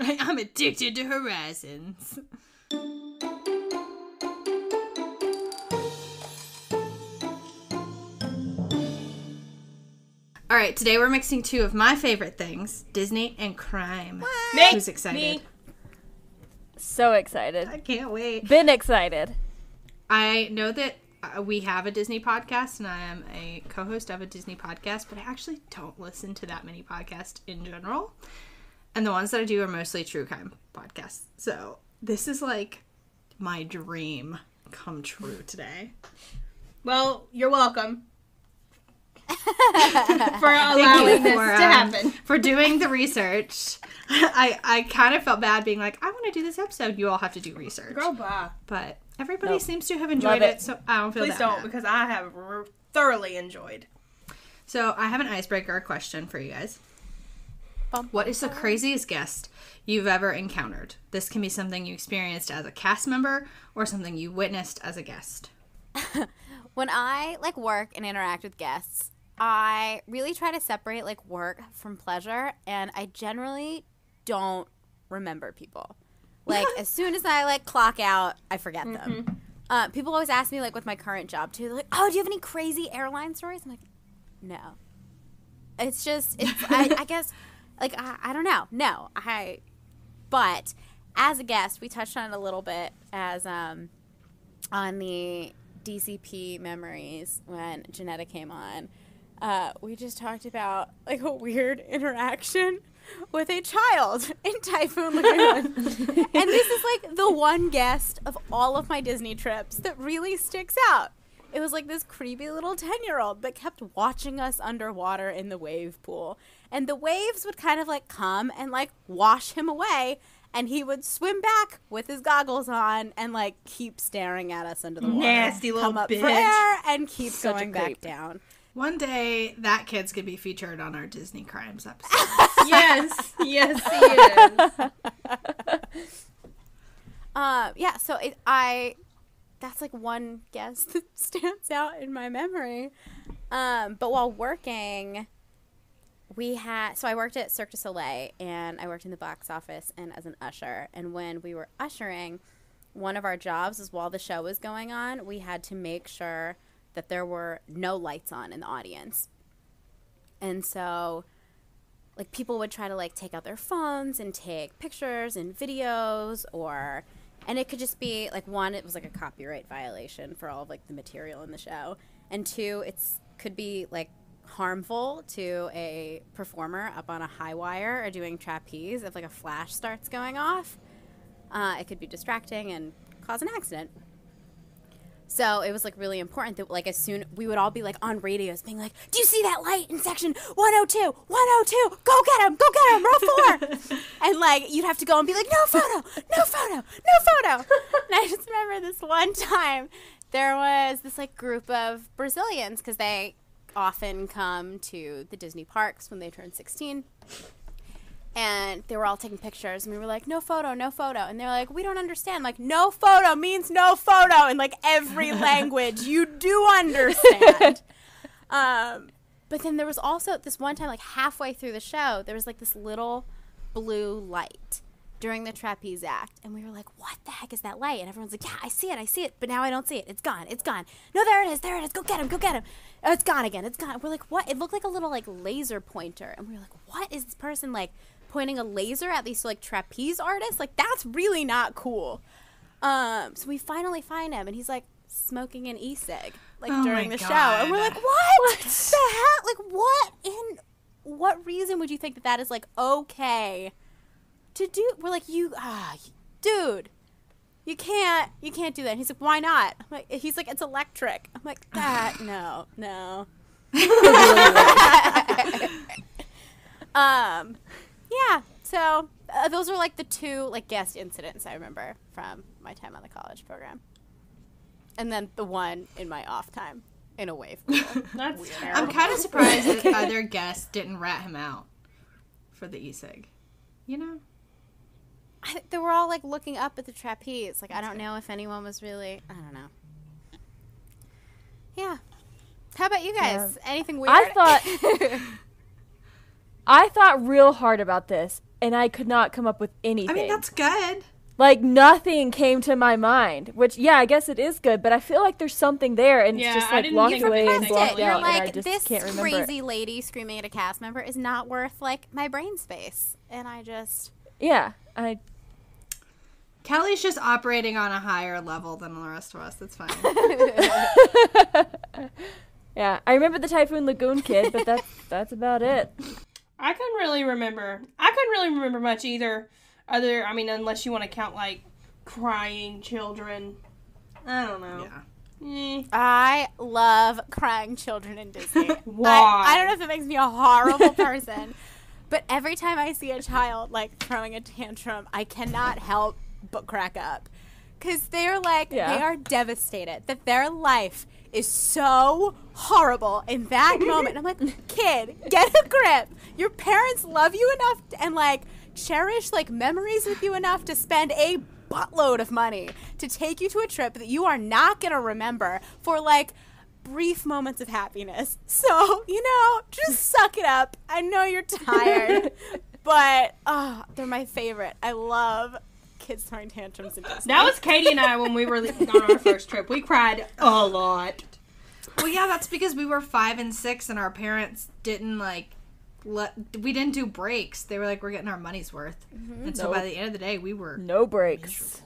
I'm addicted to Horizons. All right, today we're mixing two of my favorite things, Disney and crime. Me. Who's excited? Me. So excited. I can't wait. Been excited. I know that we have a Disney podcast, and I am a co-host of a Disney podcast, but I actually don't listen to that many podcasts in general. And the ones that I do are mostly true crime podcasts. So this is like my dream come true today. Well, you're welcome. For allowing this to happen. For doing the research. I kind of felt bad being like, I want to do this episode. You all have to do research. Girl, bye. But everybody seems to have enjoyed it, so I don't feel Please that don't, bad. because I have thoroughly enjoyed. So I have an icebreaker question for you guys. What is the craziest guest you've ever encountered? This can be something you experienced as a cast member or something you witnessed as a guest. When I work and interact with guests, I really try to separate work from pleasure, and I generally don't remember people. As soon as I clock out, I forget them. People always ask me with my current job too. They're like, "Oh, do you have any crazy airline stories?" I'm like, "No." It's I guess I don't know. No, but as a guest, we touched on it a little bit as on the DCP Marries when Janetta came on. We just talked about a weird interaction with a child in Typhoon Lagoon. And this is the one guest of all of my Disney trips that really sticks out. It was this creepy little 10-year-old that kept watching us underwater in the wave pool. And the waves would kind of come and wash him away. And he would swim back with his goggles on and keep staring at us under the water. Nasty little Come up bitch. for air and keep Such a going back creep. down. One day, that kid's going to be featured on our Disney Crimes episode. Yes, he is. Yeah, so that's one guess that stands out in my memory. But while working, I worked at Cirque du Soleil, and I worked in the box office and as an usher. And when we were ushering, one of our jobs is while the show was going on, we had to make sure that there were no lights on in the audience. And so people would try to take out their phones and take pictures and videos, and it could just be one, it was a copyright violation for all of the material in the show, and two, could be harmful to a performer up on a high wire or doing trapeze if a flash starts going off. It could be distracting and cause an accident. So it was really important that as soon we would all be on radios being do you see that light in section 102, 102, go get him, row 4. And you'd have to go and be no photo, no photo, no photo. And I just remember this one time there was this group of Brazilians, because they often come to the Disney parks when they turn 16. And they were all taking pictures, and we were no photo, no photo. And they're we don't understand. No photo means no photo in every language. You do understand. But then there was also this one time, halfway through the show, there was this little blue light during the trapeze act. And we were what the heck is that light? And everyone's yeah, I see it. But now I don't see it. It's gone. No, there it is. Go get him. Oh, it's gone again. It's gone. We're what? It looked like a little laser pointer. And we were what is this person pointing a laser at these trapeze artists? That's really not cool. So we finally find him, and he's smoking an e-cig during the show, and we're what the hell? What reason would you think that is okay to do? We're dude, you can't do that. And he's why not? He's it's electric. I'm that no. Yeah, so those are the two guest incidents I remember from my time on the college program, and then the one in my off time in a wave pool. That's weird. I'm kind of surprised that other guests didn't rat him out for the e-cig. They were all looking up at the trapeze. I don't know if anyone was really. I don't know. Yeah. How about you guys? Yeah. Anything weird? I thought real hard about this, and I could not come up with anything. I mean, that's good. Like, nothing came to my mind, which, yeah, I guess it is good, but I feel like there's something there, and Yeah, it's just, I like, didn't locked think away and of it. blocked You're out, and I like, just this can't remember crazy it. lady screaming at a cast member is not worth, like, my brain space. And I just... Yeah, Kelly's just operating on a higher level than the rest of us. That's fine. yeah, I remember the Typhoon Lagoon kid, but that's about it. I couldn't really remember. I couldn't really remember much either. I mean, unless you want to count, like, crying children. I don't know. Yeah. I love crying children in Disney. Why? I don't know if it makes me a horrible person, but every time I see a child, like, throwing a tantrum, I cannot help but crack up. Because they're, like, they are devastated that their life is so horrible in that moment. And I'm like, kid, get a grip. Your parents love you enough and, like, cherish, like, memories with you enough to spend a buttload of money to take you to a trip that you are not going to remember for, like, brief moments of happiness. So, just suck it up. I know you're tired, but they're my favorite. I love kids throwing tantrums in Disney. That was Kaitie and I when we were on our first trip. We cried a lot. Well, yeah, that's because we were 5 and 6 and our parents didn't, like, we didn't do breaks. They were like, we're getting our money's worth. Mm-hmm. And so by the end of the day, we were no breaks. Miserable.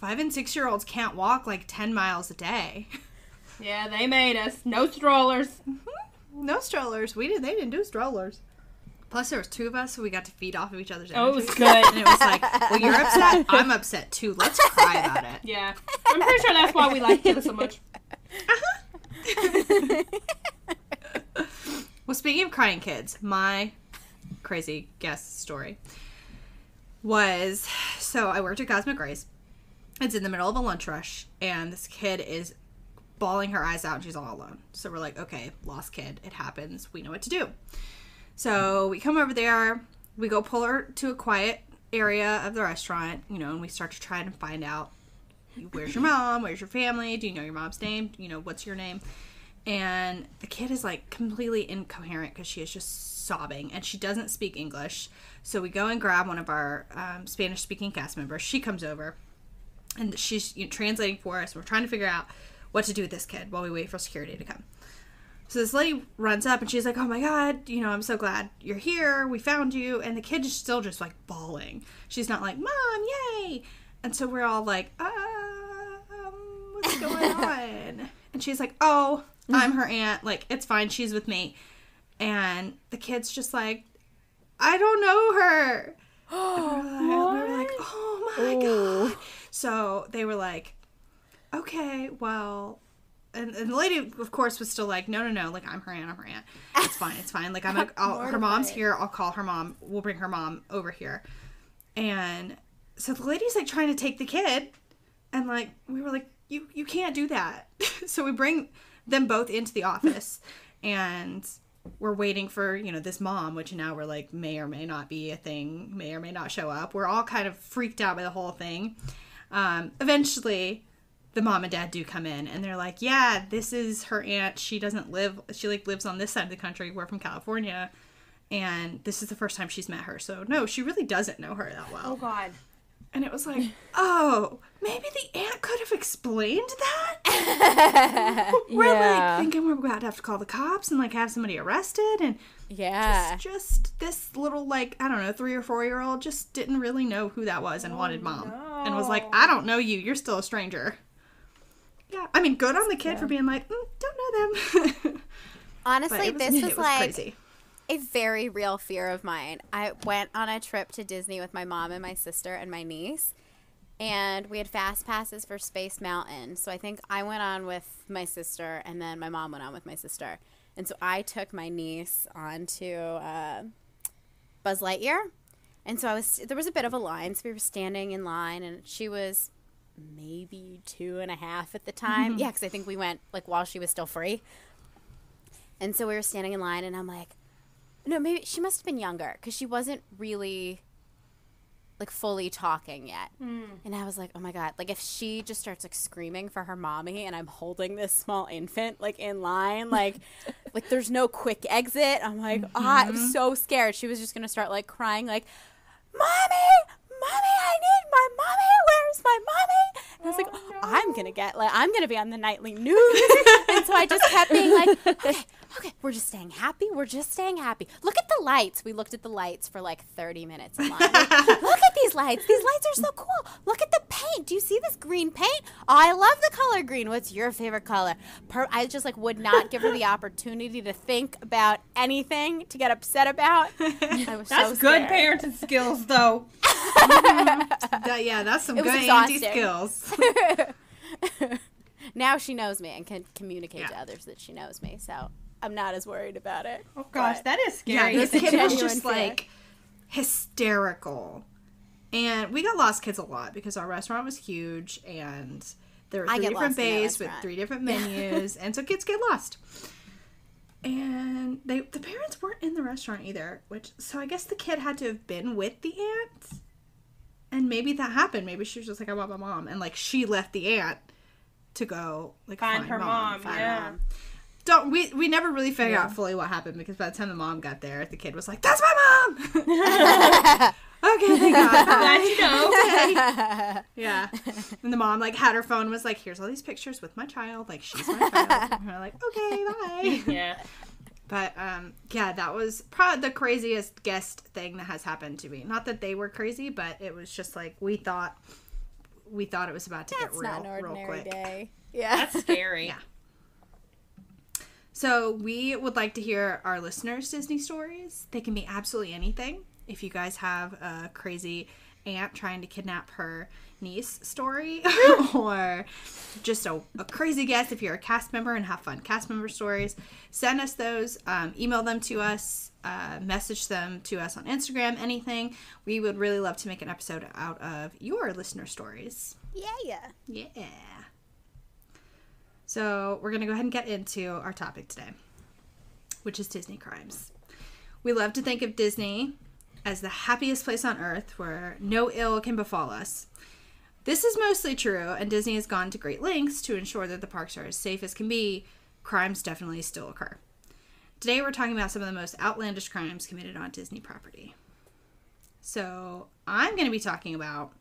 5 and 6-year-olds can't walk like 10 miles a day. Yeah, they made us. No strollers. Mm-hmm. No strollers. They didn't do strollers. Plus, there was 2 of us, so we got to feed off of each other's energy. Oh, it was good. And it was like, well, you're upset. I'm upset, too. Let's cry about it. Yeah. I'm pretty sure that's why we liked it so much. Well, speaking of crying kids, my crazy guest story was, so I worked at Cosmic Rays. It's in the middle of a lunch rush, and this kid is bawling her eyes out, and she's all alone. So we're like, okay, lost kid. It happens. We know what to do. So we come over there. We go pull her to a quiet area of the restaurant, and we start to try and find out, where's your mom? Where's your family? Do you know your mom's name? What's your name? And the kid is, like, completely incoherent because she is just sobbing, and she doesn't speak English. So we go and grab one of our Spanish-speaking cast members. She comes over, and she's translating for us. We're trying to figure out what to do with this kid while we wait for security to come. So this lady runs up, and she's like, oh, my God, I'm so glad you're here. We found you. And the kid is still just, like, bawling. She's not like, Mom, yay. And so we're all like, what's going on? And she's like, oh, I'm her aunt. Like, it's fine. She's with me. And the kid's just like, I don't know her. And we were like, oh, my God. So they were like, okay, well. And the lady, of course, was still like, no. Like, I'm her aunt. It's fine. Like, her mom's here. I'll call her mom. We'll bring her mom over here. And so the lady's, like, trying to take the kid. And, like, we were like, you can't do that. So we bring them both into the office. And we're waiting for, this mom, which now we're like, may or may not be a thing, may or may not show up. We're all kind of freaked out by the whole thing. Eventually, the mom and dad do come in, and they're like, yeah, this is her aunt. She lives on this side of the country. We're from California. And this is the first time she's met her. So, no, she really doesn't know her that well. Oh, God. And it was like, oh, maybe the aunt could have explained that? We're like thinking we're going to have to call the cops and, like, have somebody arrested. And just this little, like, I don't know, 3 or 4-year-old just didn't really know who that was and wanted mom. No. And was like, I don't know you. You're still a stranger. Yeah. I mean, good on the kid for being like, don't know them. Honestly, this was like crazy. A very real fear of mine. I went on a trip to Disney with my mom and my sister and my niece, and we had fast passes for Space Mountain. So I think I went on with my sister, and then my mom went on with my sister. And so I took my niece on to Buzz Lightyear. And so there was a bit of a line, so we were standing in line, and she was maybe 2.5 at the time. Mm-hmm. Yeah, because I think we went, like, while she was still free. And so we were standing in line, and I'm like, no, maybe she must have been younger, because she wasn't really like fully talking yet. And I was like, oh my God, like if she just starts like screaming for her mommy and I'm holding this small infant like in line, like there's no quick exit. I'm like, I'm so scared. She was just gonna start like crying like, mommy, I need my mommy. Where's my mommy? And I was like, no. I'm gonna be on the nightly news. And so I just kept being like, okay, we're just staying happy. Look at the lights. We looked at the lights for like 30 minutes in line. Like, look at these lights. These lights are so cool. Look at the paint. Do you see this green paint? Oh, I love the color green. What's your favorite color? I just like would not give her the opportunity to think about anything to get upset about. I was That's so good scared. parenting skills, though. That's some It was good exhausting. auntie skills. Now she knows me and can communicate to others that she knows me, so I'm not as worried about it. Oh, gosh, that is Yeah, scary. this a kid was genuine just fear. like hysterical. And we got lost kids a lot because our restaurant was huge and there were I 3 get different lost in that bays with restaurant. 3 different menus. And so kids get lost. And the parents weren't in the restaurant either, so I guess the kid had to have been with the aunt. And maybe that happened. Maybe she was just like, I want my mom. And like she left the aunt to go like Find her mom, find yeah. mom. We never really figured out fully what happened because by the time the mom got there, the kid was like, "That's my mom." Okay, thank God. Glad you know. Okay. Yeah. And the mom like had her phone and was like, "Here's all these pictures with my child. Like she's my child." And we're like, "Okay, bye." Yeah. But yeah, that was probably the craziest guest thing that has happened to me. Not that they were crazy, but it was just like we thought it was about to That's get not an real ordinary quick. day. Yeah. That's scary. Yeah. So we would like to hear our listeners' Disney stories. They can be absolutely anything. If you guys have a crazy aunt trying to kidnap her niece story or just a crazy guest, if you're a cast member and have fun cast member stories, send us those. Email them to us. Message them to us on Instagram, anything. We would really love to make an episode out of your listener stories. Yeah. Yeah. So we're going to go ahead and get into our topic today, which is Disney crimes. We love to think of Disney as the happiest place on earth where no ill can befall us. This is mostly true, and Disney has gone to great lengths to ensure that the parks are as safe as can be. Crimes definitely still occur. Today we're talking about some of the most outlandish crimes committed on Disney property. So I'm going to be talking about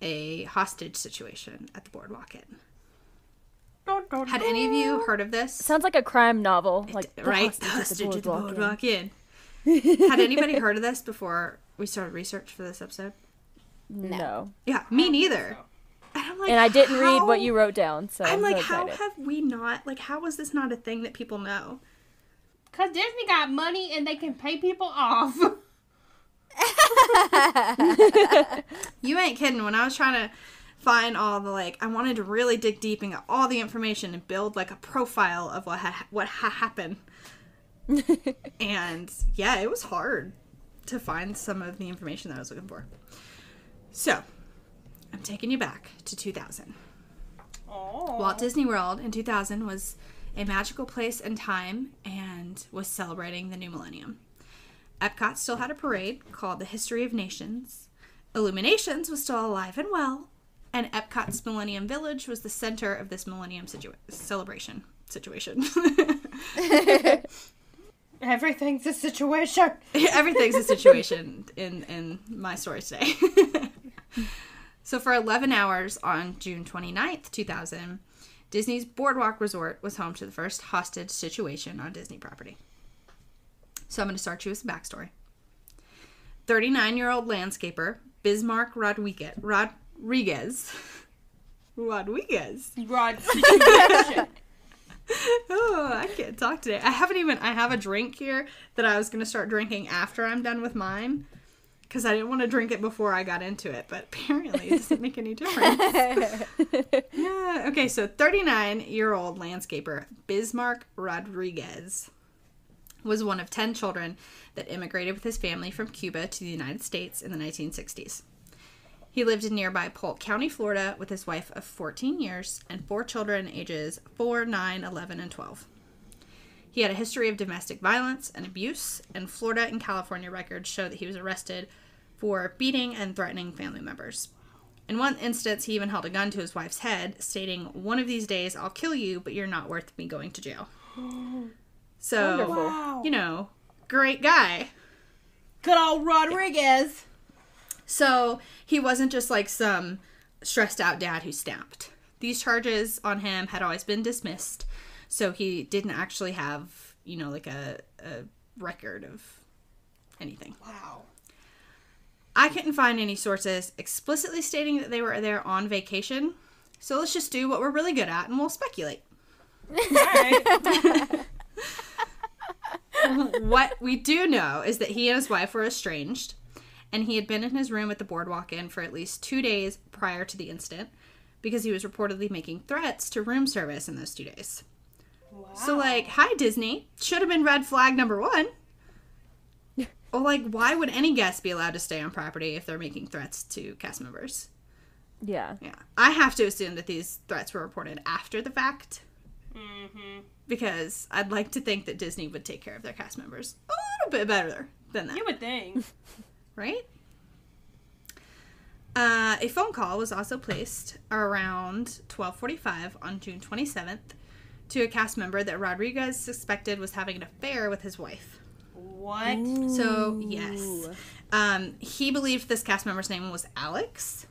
a hostage situation at the Boardwalk Inn. Had any of you heard of this? Sounds like a crime novel. Like the Right? hostage at the Boardwalk Inn. Inn. Had anybody heard of this before we started research for this episode? No. Yeah, me neither. And I'm like, And I didn't read what how- you wrote down, so I'm like, so how excited. have we not, like, how is this not a thing that people know? Because Disney got money and they can pay people off. You ain't kidding. When I was trying to find all the, like, I wanted to really dig deep and get all the information and build, like, a profile of what happened. And, yeah, it was hard to find some of the information that I was looking for. So, I'm taking you back to 2000. Oh. Walt Disney World in 2000 was a magical place and time and was celebrating the new millennium. Epcot still had a parade called the History of Nations. Illuminations was still alive and well. And Epcot's Millennium Village was the center of this millennium celebration situation. Everything's a situation. Everything's a situation in my story today. So for 11 hours on June 29th, 2000, Disney's Boardwalk Resort was home to the first hostage situation on Disney property. So I'm going to start you with some backstory. 39-year-old landscaper Bismarck Rodriguez. Rod situation. Oh, I can't talk today. I have a drink here that I was going to start drinking after I'm done with mine. Because I didn't want to drink it before I got into it. But apparently it doesn't make any difference. Yeah. Okay, so 39-year-old landscaper Bismarck Rodriguez was one of 10 children that immigrated with his family from Cuba to the United States in the 1960s. He lived in nearby Polk County, Florida, with his wife of 14 years and 4 children ages 4, 9, 11, and 12. He had a history of domestic violence and abuse, and Florida and California records show that he was arrested for beating and threatening family members. In one instance, he even held a gun to his wife's head, stating, "One of these days I'll kill you, but you're not worth me going to jail." So, Wonderful. Wow. you know, great guy. Good old Rodriguez. So, he wasn't just like some stressed out dad who snapped. These charges on him had always been dismissed, so he didn't actually have, you know, like a record of anything. Wow. I couldn't find any sources explicitly stating that they were there on vacation, so let's just do what we're really good at and we'll speculate. Alright. What we do know is that he and his wife were estranged, and he had been in his room at the Boardwalk Inn for at least 2 days prior to the incident because he was reportedly making threats to room service in those 2 days. Wow. So, like, hi, Disney. Should have been red flag number 1. Or, like, why would any guest be allowed to stay on property if they're making threats to cast members? Yeah. Yeah. I have to assume that these threats were reported after the fact. Mm-hmm. Because I'd like to think that Disney would take care of their cast members a little bit better than that. You would think. Right? A phone call was also placed around 12:45 on June 27th to a cast member that Rodriguez suspected was having an affair with his wife. What? So, yes. He believed this cast member's name was Alex.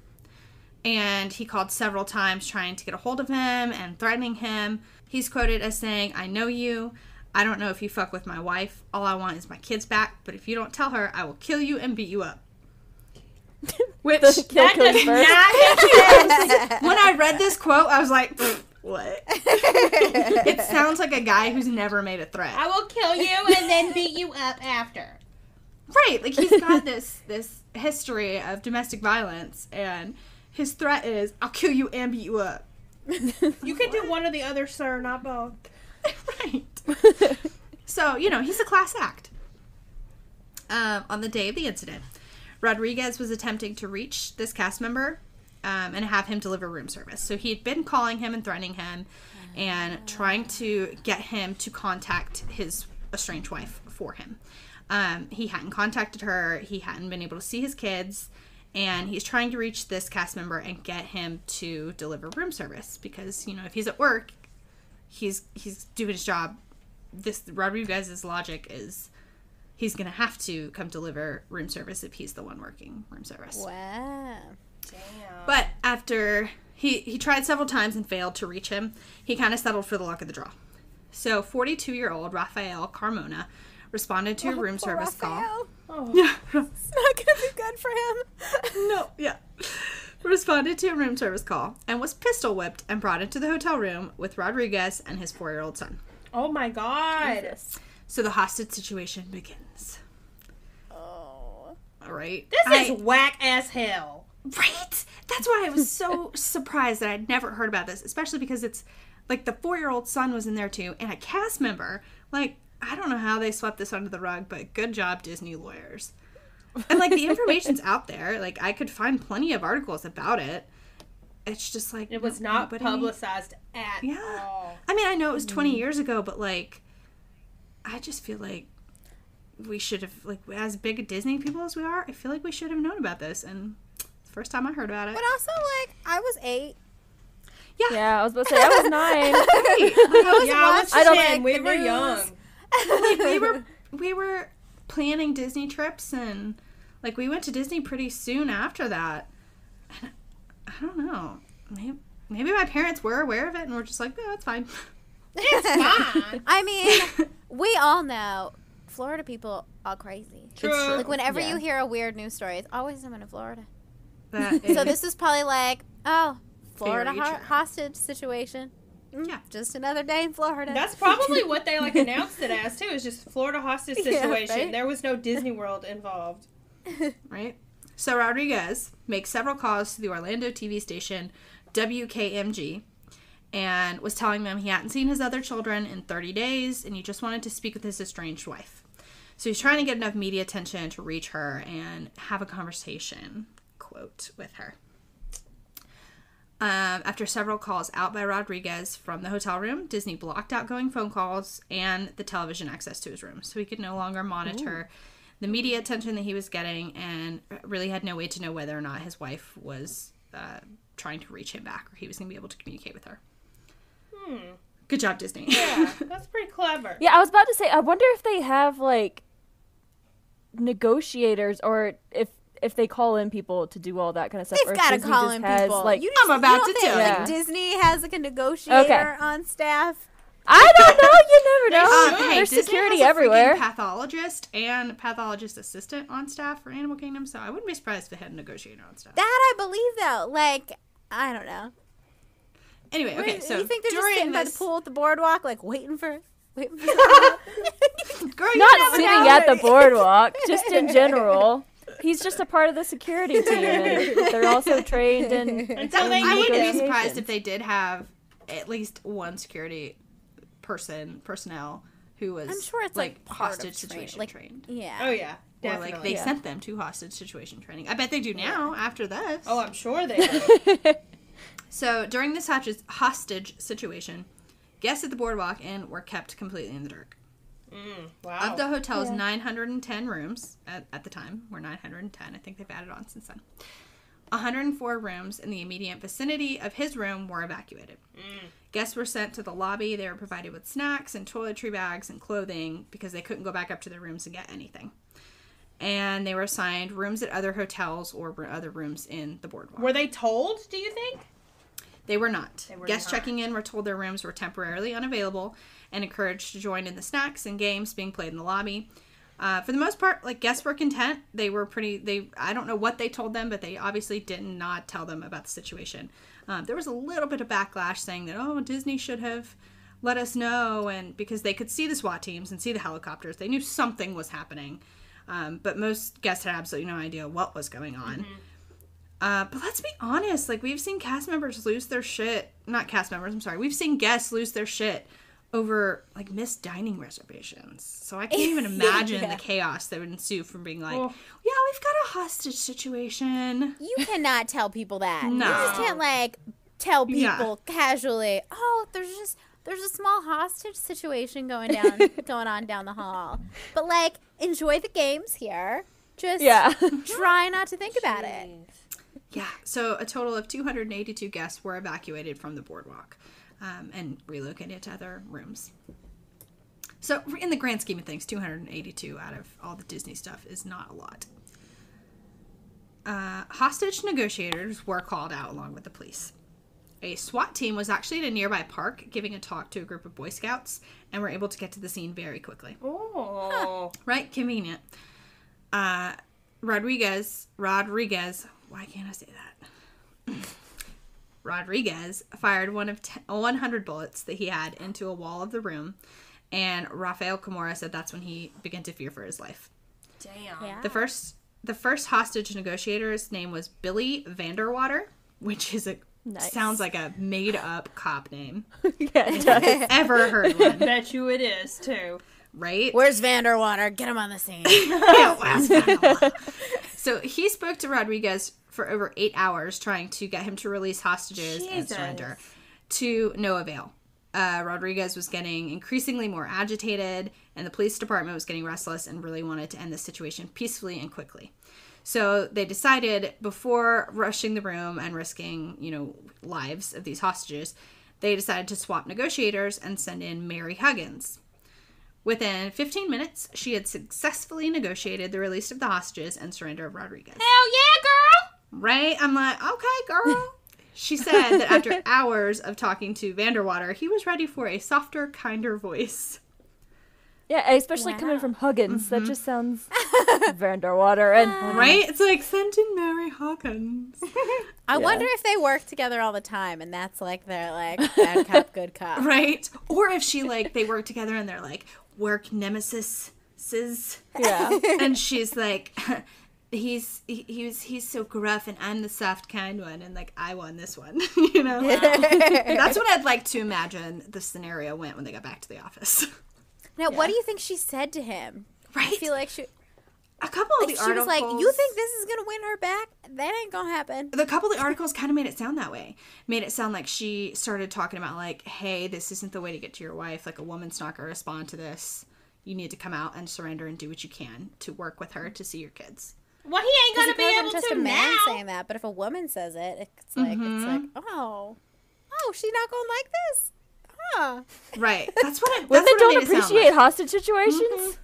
And he called several times trying to get a hold of him and threatening him. He's quoted as saying, "I know you. I don't know if you fuck with my wife. All I want is my kids back. But if you don't tell her, I will kill you and beat you up." Which, The kill That comes does first. not make sense. when I read this quote, I was like, what? It sounds like a guy who's never made a threat. I will kill you and then beat you up after. Right, like he's got this history of domestic violence, and his threat is, "I'll kill you and beat you up." You could do one or the other, sir, not both. Right. So, you know, he's a class act. On the day of the incident, Rodriguez was attempting to reach this cast member and have him deliver room service. So he had been calling him and threatening him and trying to get him to contact his estranged wife for him. He hadn't contacted her. He hadn't been able to see his kids. And he's trying to reach this cast member and get him to deliver room service. Because, you know, if he's at work, he's doing his job. This Rodriguez's logic is he's going to have to come deliver room service if he's the one working room service. Wow. Damn. But after he tried several times and failed to reach him, he kind of settled for the luck of the draw. So 42-year-old Rafael Carmona responded to a room service call. Oh. Yeah. It's not gonna be good for him. No, yeah. Responded to a room service call and was pistol whipped and brought into the hotel room with Rodriguez and his 4-year-old son. Oh my god. Jesus. So the hostage situation begins. Oh. All right. This is whack as hell. Right? That's why I was so surprised that I'd never heard about this, especially because it's like the 4-year-old son was in there too and a cast member. Like, I don't know how they swept this under the rug, but good job, Disney lawyers. And like the information's out there. Like, I could find plenty of articles about it. It's just like It was not nobody- publicized at Yeah. all. I mean, I know it was 20 years ago, but like, I just feel like we should have, like, as big a Disney people as we are, I feel like we should have known about this. And it's the first time I heard about it. But also, like, I was 8. Yeah, I was about to say, I was 9. Right. Like, I was Yeah, I was I don't 10. like, We the were news. young. like, we were planning Disney trips, and like we went to Disney pretty soon after that. And I don't know, maybe my parents were aware of it and were just like, no, it's fine. It's fine. I mean, we all know Florida people are crazy. True. It's true. Like, whenever Yeah. you hear a weird news story, it's always someone in Florida. That So is- this is probably like, oh, Florida Very true. hostage situation. Yeah. Just another day in Florida. That's probably what they like announced it as too. Is just Florida hostage Yeah, situation. right? There was no Disney World involved. right. So Rodriguez makes several calls to the Orlando TV station WKMG and was telling them he hadn't seen his other children in 30 days and he just wanted to speak with his estranged wife. So he's trying to get enough media attention to reach her and have a conversation, quote, with her. After several calls out by Rodriguez from the hotel room, Disney blocked outgoing phone calls and the television access to his room, so he could no longer monitor the media attention that he was getting, and really had no way to know whether or not his wife was trying to reach him back, or he was going to be able to communicate with her. Good job, Disney. Yeah, that's pretty clever. Yeah, I was about to say, I wonder if they have, like, negotiators, or if they call in people to do all that kind of stuff. They've got to call in people. Like, I'm about to think, tell you. like, Disney has like a negotiator on staff. I don't know. You never know. Hey, There's Disney security has a everywhere. freaking pathologist and pathologist assistant on staff for Animal Kingdom, so I wouldn't be surprised if they had a negotiator on staff. That I believe, though. Like, I don't know. Anyway, okay, so you think they're just during sitting by the this, pool at the boardwalk, like waiting for girl, you Not never sitting know. at the boardwalk, just in general. He's just a part of the security team, and they're also trained in. Until they I need wouldn't him. be surprised if they did have at least one security personnel who was I'm sure it's like part hostage of situation like, trained. Yeah. Oh, yeah. Or Definitely. like they sent them to hostage situation training. I bet they do now after this. Oh, I'm sure they do. So during this hostage situation, guests at the boardwalk inn were kept completely in the dark. Wow. Of the hotel's 910 rooms at the time, were 910. I think they've added on since then. 104 rooms in the immediate vicinity of his room were evacuated. Guests were sent to the lobby. They were provided with snacks and toiletry bags and clothing because they couldn't go back up to their rooms and get anything. And they were assigned rooms at other hotels or other rooms in the boardwalk. Were they told, do you think? They were not. They were Guests not. checking in were told their rooms were temporarily unavailable and encouraged to join in the snacks and games being played in the lobby. For the most part, like, guests were content. They were I don't know what they told them, but they obviously did not tell them about the situation. There was a little bit of backlash saying that, oh, Disney should have let us know, and because they could see the SWAT teams and see the helicopters. They knew something was happening. But most guests had absolutely no idea what was going on. But let's be honest, like, we've seen cast members lose their shit. Not cast members, I'm sorry. We've seen guests lose their shit over, like, missed dining reservations. So I can't even imagine the chaos that would ensue from being like, yeah, we've got a hostage situation. You cannot tell people that. No. You just can't, like, tell people casually, oh, there's a small hostage situation going on down the hall. But, like, enjoy the games here. Just try not to think about it. Yeah, so a total of 282 guests were evacuated from the boardwalk and relocated to other rooms. So in the grand scheme of things, 282 out of all the Disney stuff is not a lot. Hostage negotiators were called out along with the police. A SWAT team was actually at a nearby park giving a talk to a group of Boy Scouts and were able to get to the scene very quickly. Oh. Right? Convenient. Rodriguez, why can't I say that? Rodriguez fired one of 100 bullets that he had into a wall of the room, and Rafael Camora said that's when he began to fear for his life. Damn. Yeah. The first hostage negotiator's name was Billy Vanderwater, which is sounds like a made-up cop name. Yeah, it does. Ever heard one, Bet you it is, too. right? Where's Vanderwater? Get him on the scene. Yeah, where's Vanderwater? So he spoke to Rodriguez for over 8 hours trying to get him to release hostages and surrender, to no avail. Rodriguez was getting increasingly more agitated, and the police department was getting restless and really wanted to end the situation peacefully and quickly. So they decided, before rushing the room and risking, lives of these hostages, they decided to swap negotiators and send in Mary Huggins. Within 15 minutes, she had successfully negotiated the release of the hostages and surrender of Rodriguez. Hell yeah, girl! Right? I'm like, okay, girl. She said that after hours of talking to Vanderwater, he was ready for a softer, kinder voice. Yeah, especially coming from Huggins. That just sounds Vanderwater. And Right? It's like, send in Mary Huggins. I wonder if they work together all the time, and that's like their bad cop, good cop. Right? Or if they work together and they're like, work nemesis. Yeah. And she's like, he's so gruff and I'm the soft, kind one, and like, I won this one. That's what I'd like to imagine the scenario went when they got back to the office. Now, what do you think she said to him? Right? I feel like a couple of the she articles, was like, you think this is going to win her back? That ain't going to happen. the couple of the articles kind of made it sound that way. Made it sound like she started talking about like, hey, this isn't the way to get to your wife. Like, a woman's not going to respond to this. you need to come out and surrender and do what you can to work with her to see your kids. Well, he ain't gonna be able just to a man now. saying that, but if a woman says it, it's like, oh, she's not going like this. Huh. Right. That's what it. Women That's what don't it made it sound appreciate like. hostage situations.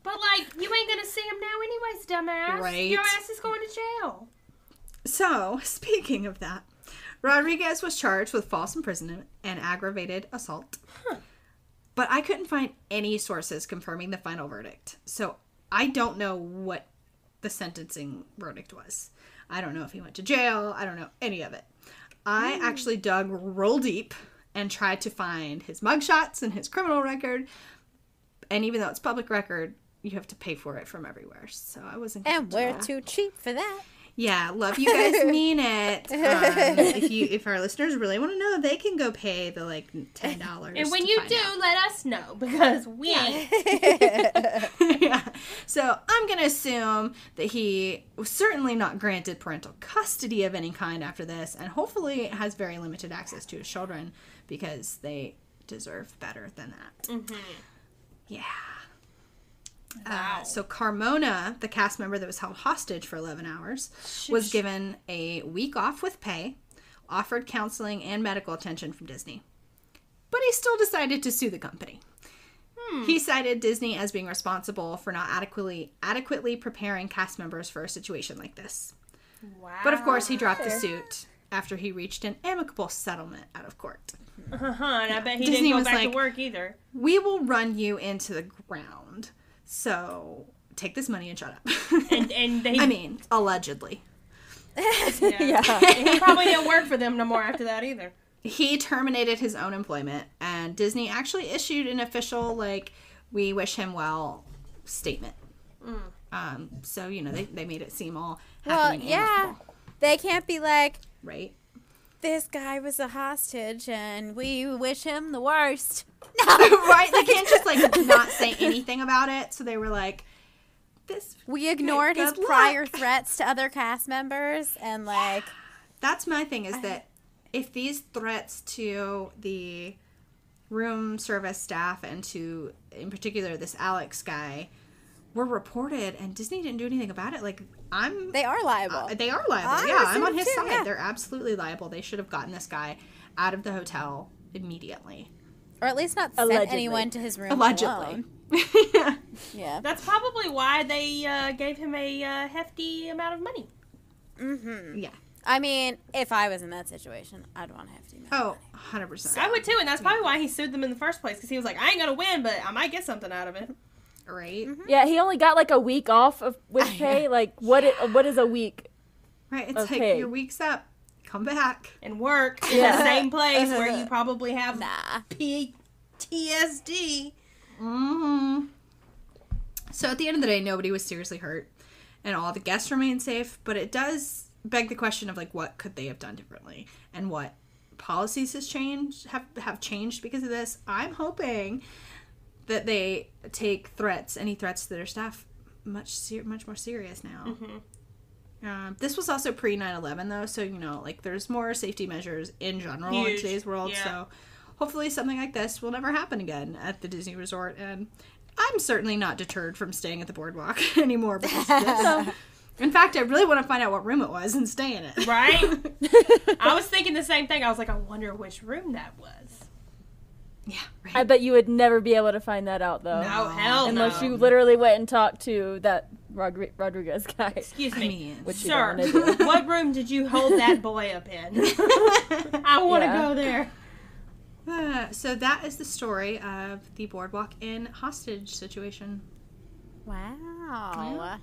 But, like, you ain't gonna see him now anyways, dumbass. Right. Your ass is going to jail. So, speaking of that, Rodriguez was charged with false imprisonment and aggravated assault. But I couldn't find any sources confirming the final verdict. So, I don't know what the sentencing verdict was. I don't know if he went to jail. I don't know any of it. I actually dug real deep and tried to find his mugshots and his criminal record. And even though it's public record, you have to pay for it from everywhere. So I wasn't gonna And do we're that. too cheap for that. Yeah, love you guys, mean it. If our listeners really want to know, they can go pay the like $10. And when to you find do, out. let us know, because we ain't. Yeah. So I'm gonna assume that he was certainly not granted parental custody of any kind after this, and hopefully has very limited access to his children because they deserve better than that. Mm-hmm. Yeah. Wow. So Carmona, the cast member that was held hostage for 11 hours, was given a week off with pay, offered counseling and medical attention from Disney. But he still decided to sue the company. He cited Disney as being responsible for not adequately preparing cast members for a situation like this. Wow. But of course, he dropped the suit after he reached an amicable settlement out of court. And I bet he Disney didn't was go back like- to work either. We will run you into the ground. So take this money and shut up. And they, I mean, allegedly. Yeah. he probably didn't work for them no more after that either. He terminated his own employment, and Disney actually issued an official, like, we wish him well statement. So, you know, they made it seem all happy and amicable, They can't be like, right? this guy was a hostage and we wish him the worst. Right? They can't just, like, not say anything about it. So they were like, this. We ignored his Good luck. prior threats to other cast members and, like, That's my thing, is that if these threats to the room service staff and to, in particular, this Alex guy were reported and Disney didn't do anything about it, like, they are liable. they are liable. I Yeah, I'm on assume his too, side. yeah. They're absolutely liable. They should have gotten this guy out of the hotel immediately. Or at least not send Allegedly. anyone to his room Allegedly. alone. Yeah. That's probably why they gave him a hefty amount of money. Mm-hmm. Yeah. I mean, if I was in that situation, I'd want a hefty amount. Oh, 100%. I would too, and that's probably why he sued them in the first place, because he was like, I ain't gonna win, but I might get something out of it. Right? Yeah, he only got like a week off with pay. Like, what is a week? Right. It's Okay. like, your week's up. Come back. And work in Yeah. the same place where you probably have Nah. PTSD. Mm-hmm. So at the end of the day, nobody was seriously hurt, and all the guests remained safe. But it does beg the question of, like, what could they have done differently, and what policies have changed because of this. I'm hoping that they take any threats to their staff much more serious now. This was also pre 9/11 though, so, you know, like, there's more safety measures in general in Huge. today's world. Yeah. So hopefully something like this will never happen again at the Disney Resort. And I'm certainly not deterred from staying at the boardwalk anymore because of this. In fact, I really want to find out what room it was and stay in it. Right? I was thinking the same thing. I was like, I wonder which room that was. Yeah, right. I bet you would never be able to find that out though. No, hell Unless no. you literally went and talked to that Rodriguez guy. Excuse I me. mean, Which you Sir, don't wanna do. what room did you hold that boy up in? I want to Yeah. go there. so that is the story of the Boardwalk Inn hostage situation. Wow.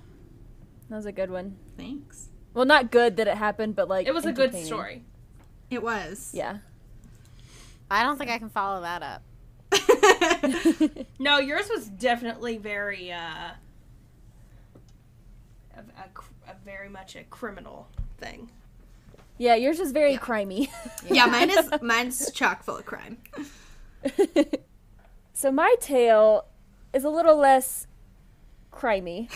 That was a good one. Thanks. Well, not good that it happened, but like It was a good entertaining. story. It was. Yeah. I don't think I can follow that up. No, yours was definitely very, very much a criminal thing. Yeah, yours is very crimey. Yeah, mine's chock full of crime. So my tale is a little less crimey.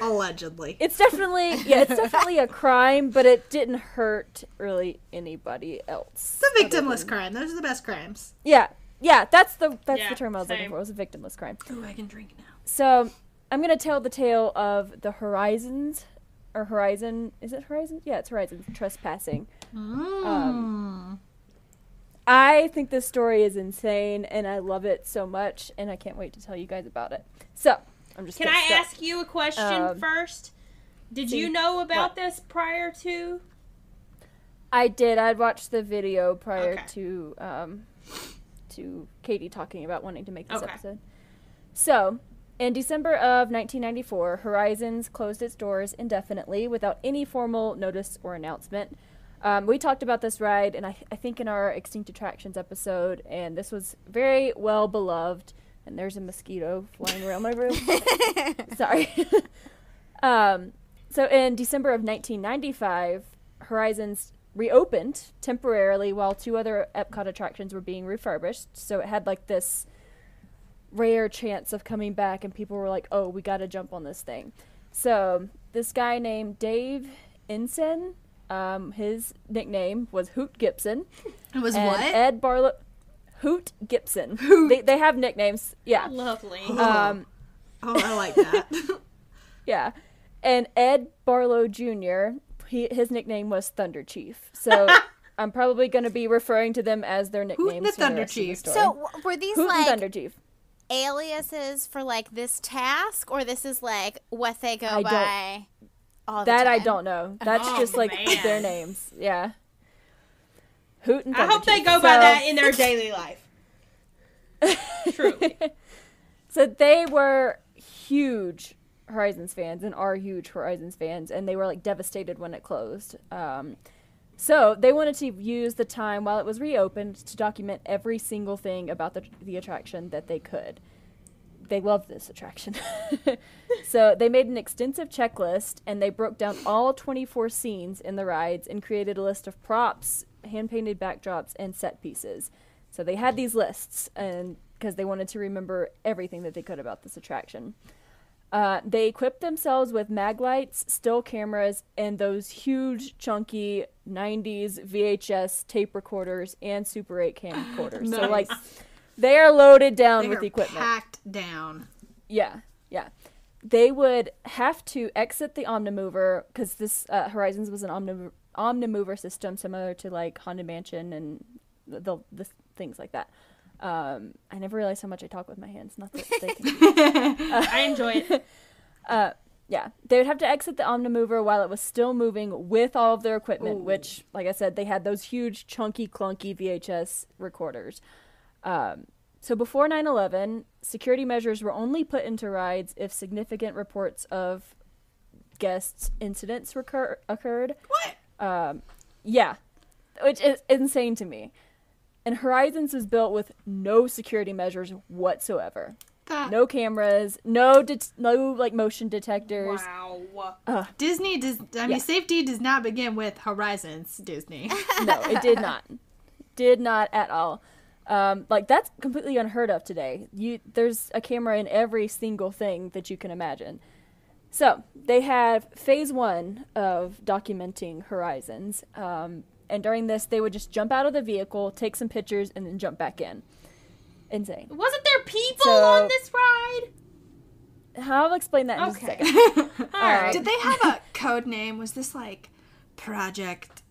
Allegedly. It's definitely a crime, but it didn't hurt really anybody else. It's a victimless crime. Those are the best crimes. Yeah, Yeah, that's the Yeah, term I was looking same. for. It was a victimless crime. Ooh, I can drink now. So I'm gonna tell the tale of the Horizons, or Horizon. Is it Horizon? Yeah, it's Horizons trespassing. I think this story is insane, and I love it so much, and I can't wait to tell you guys about it. So I'm just. Can I ask you a question first? Did you know about what? this prior to? I did. I'd watched the video prior Okay. to Kaitie talking about wanting to make this Okay. episode. So, in December of 1994, Horizons closed its doors indefinitely without any formal notice or announcement. We talked about this ride, and I think in our Extinct Attractions episode, and this was very well beloved. And there's a mosquito flying around my room. Sorry. So in December of 1995, Horizons reopened temporarily while 2 other Epcot attractions were being refurbished. So it had like this rare chance of coming back, and people were like, oh, we got to jump on this thing. So this guy named Dave Ensign, his nickname was Hoot Gibson. It was and what? Ed Barlow. Hoot Gibson. Hoot. They have nicknames. Yeah. Lovely. Oh, I like that. Yeah. And Ed Barlow Jr., his nickname was Thunder Chief. So I'm probably going to be referring to them as their nicknames. Hoot and the for Thunder rest of the Chief. story. So were these Hoot and like Thunder Chief. aliases for like this task, or this is like what they go I don't- by all the That time? I don't know. That's Oh, just like man. their names. Yeah. Hoot and I Thunder hope they Chief. go by that in their daily life. Truly. So they were huge Horizons fans and are huge Horizons fans, and they were like devastated when it closed. So they wanted to use the time while it was reopened to document every single thing about the attraction that they could. They loved this attraction. So they made an extensive checklist, and they broke down all 24 scenes in the rides and created a list of props, hand-painted backdrops, and set pieces. So they had these lists, and because they wanted to remember everything that they could about this attraction. They equipped themselves with mag lights, still cameras, and those huge, chunky 90s VHS tape recorders and Super 8 camcorders. So, like, they are loaded down They with are equipment. packed down. Yeah. They would have to exit the Omnimover, because this Horizons was an Omnimover system similar to, like, Haunted Mansion and the things like that. I never realized how much I talk with my hands. Not that they can. I enjoy it. Yeah, they would have to exit the Omnimover while it was still moving with all of their equipment, which, like I said, they had those huge, chunky, clunky VHS recorders. So before 9/11, security measures were only put into rides if significant reports of guests' incidents occurred. What? Yeah, which is insane to me. And Horizons was built with no security measures whatsoever. No cameras, no like motion detectors. Wow. Disney does. Safety does not begin with Horizons. Disney. No, it did not. Did not at all. Like, that's completely unheard of today. There's a camera in every single thing that you can imagine. So they have phase 1 of documenting Horizons. And during this, they would just jump out of the vehicle, take some pictures, and then jump back in. Insane. Wasn't there people on this ride? I'll explain that in just a Okay. second. Alright. Did they have a code name? Was this like Project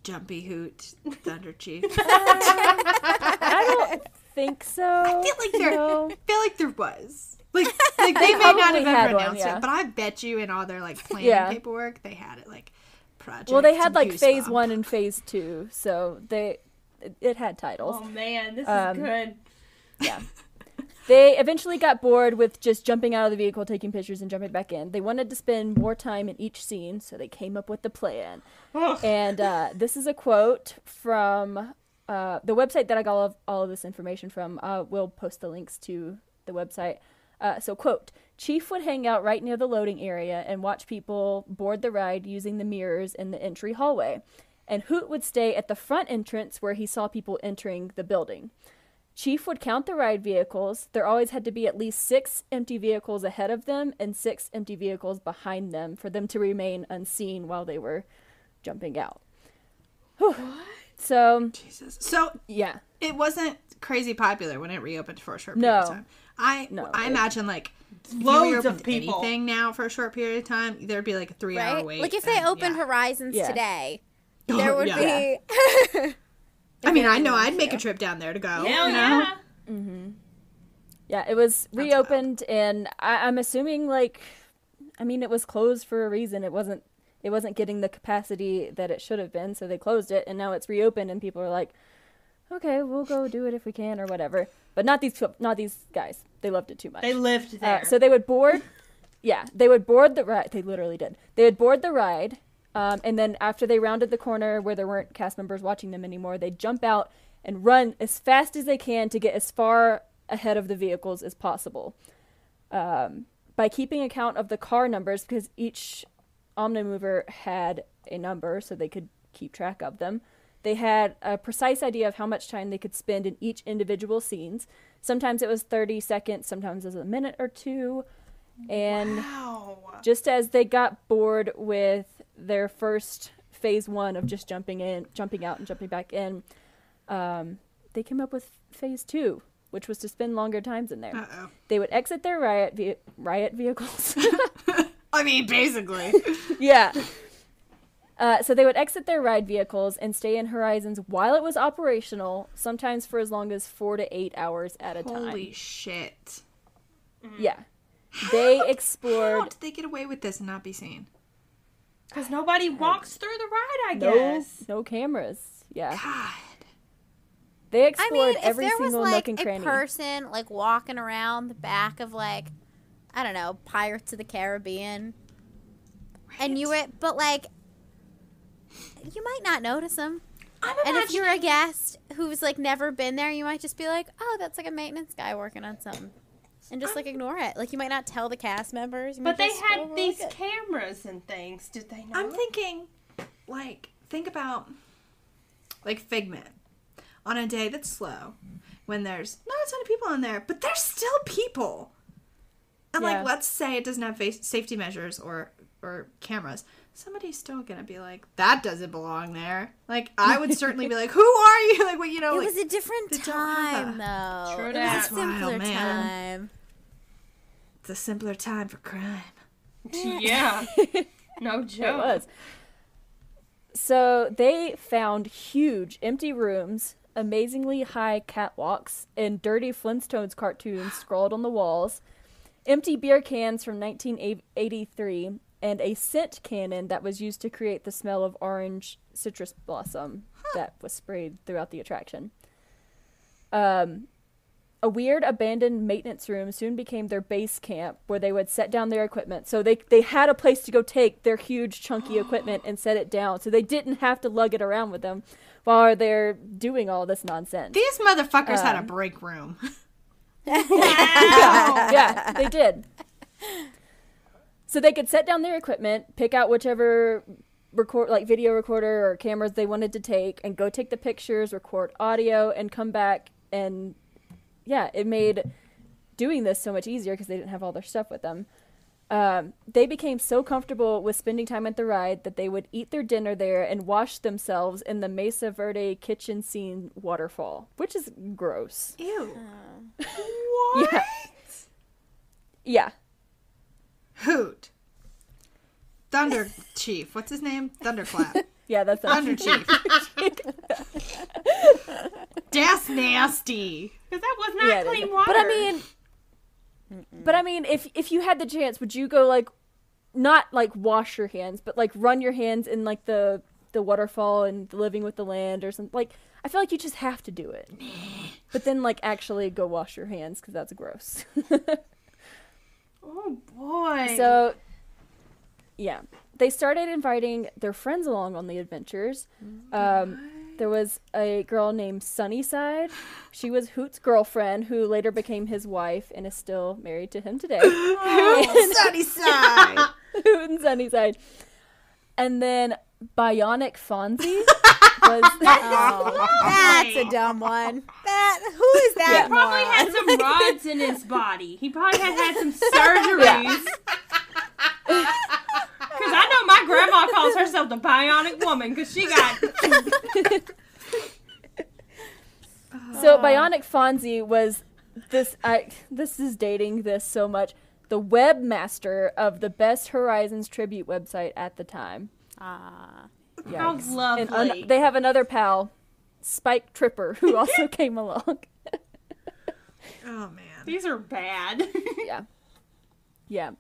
Jumpy Hoot Thunder Chief? I don't think so. I feel like there was. Like they may not probably have had ever one, announced yeah. it, but I bet you in all their like planning Yeah. paperwork they had it like Project. Well, they had like phase Goosebump. 1 and phase 2, so it had titles. Oh man, this is good. Yeah. They eventually got bored with just jumping out of the vehicle, taking pictures, and jumping back in. They wanted to spend more time in each scene, so they came up with the plan. And this is a quote from the website that I got all of this information from. We'll post the links to the website. So, quote, Chief would hang out right near the loading area and watch people board the ride using the mirrors in the entry hallway. And Hoot would stay at the front entrance where he saw people entering the building. Chief would count the ride vehicles. There always had to be at least 6 empty vehicles ahead of them and 6 empty vehicles behind them for them to remain unseen while they were jumping out. Whew. So Jesus. So yeah, it wasn't crazy popular when it reopened for a short No. period of time. I imagine like if you Loads reopened of people. anything now for a short period of time, there'd be like a 3-hour Right? wait. Like if they and, opened yeah. Horizons Yeah. today, Oh, there would yeah. be. I mean, I know I'd make a trip down there to go. Hell you know? yeah. yeah, it was reopened, and I'm assuming like, I mean, it was closed for a reason. It wasn't getting the capacity that it should have been, so they closed it, and now it's reopened, and people are like, okay, we'll go do it if we can or whatever. But not these guys. They loved it too much. They lived there. So they would board. Yeah, they would board the ride. They literally did. They would board the ride, and then after they rounded the corner where there weren't cast members watching them anymore, they'd jump out and run as fast as they can to get as far ahead of the vehicles as possible. By keeping account of the car numbers, because each Omnimover had a number, so they could keep track of them. They had a precise idea of how much time they could spend in each individual scenes. Sometimes it was 30 seconds, sometimes it was a minute or two. And just as they got bored with their first phase 1 of just jumping out and jumping back in, they came up with phase 2, which was to spend longer times in there. Uh-oh. They would exit their riot vehicles. I mean, basically. Yeah. So they would exit their ride vehicles and stay in Horizons while it was operational, sometimes for as long as 4 to 8 hours at a time. Holy shit. Yeah. They How explored... did they get away with this and not be seen? Because nobody walks through the ride, I guess. No cameras. Yeah. God. They I explored mean, if every there was single like nook and a cranny. person like walking around the back of like, I don't know, Pirates of the Caribbean, and you would, but like, you might not notice them. And if you're a guest who's like never been there, you might just be like, oh, that's like a maintenance guy working on something. And just like ignore it. Like you might not tell the cast members. But they had these cameras and things. Did they not? I'm thinking, like, think about, like, Figment. On a day that's slow, when there's not a ton of people in there, but there's still people. And, Yeah. like, let's say it doesn't have safety measures or cameras. Somebody's still gonna be like, that doesn't belong there. Like, I would certainly be like, who are you? Like, well, you know, It like, was a different they don't have time, though. True It was that. a simpler Wild, man. time. it's a simpler time for crime. Yeah. No It joke. was. So they found huge empty rooms, amazingly high catwalks, and dirty Flintstones cartoons scrawled on the walls, empty beer cans from 1983, and a scent cannon that was used to create the smell of orange citrus blossom that was sprayed throughout the attraction. A weird abandoned maintenance room soon became their base camp where they would set down their equipment. So they had a place to go take their huge chunky equipment and set it down so they didn't have to lug it around with them while they're doing all this nonsense. These motherfuckers had a break room. Yeah, they did. So they could set down their equipment, pick out whichever video recorder or cameras they wanted to take, and go take the pictures, record audio, and come back. And yeah, it made doing this so much easier because they didn't have all their stuff with them. They became so comfortable with spending time at the ride that they would eat their dinner there and wash themselves in the Mesa Verde kitchen scene waterfall, which is gross. Ew. What? Yeah. Hoot. Thunder Chief. What's his name? Thunderclap. Yeah, that's Thunder Chief. That's nasty. Because that was not clean water. But I mean, if you had the chance, would you go like, not like wash your hands, but like run your hands in like the waterfall and living with the land or something? Like, I feel like you just have to do it. But then like actually go wash your hands because that's gross. Oh boy. So, yeah, they started inviting their friends along on the adventures. There was a girl named Sunnyside. She was Hoot's girlfriend, who later became his wife and is still married to him today. Sunnyside. Hoot and Sunnyside. And then Bionic Fonzie was... That's a dumb one. Who is that? He probably had some rods in his body. He probably had some surgeries. Because I know my grandma calls herself the Bionic Woman because she got So Bionic Fonzie was this. This is dating this so much. The webmaster of the Best Horizons tribute website at the time. How Yikes. lovely. And they have another pal, Spike Tripper, who also came along. Oh, man. These are bad. Yeah.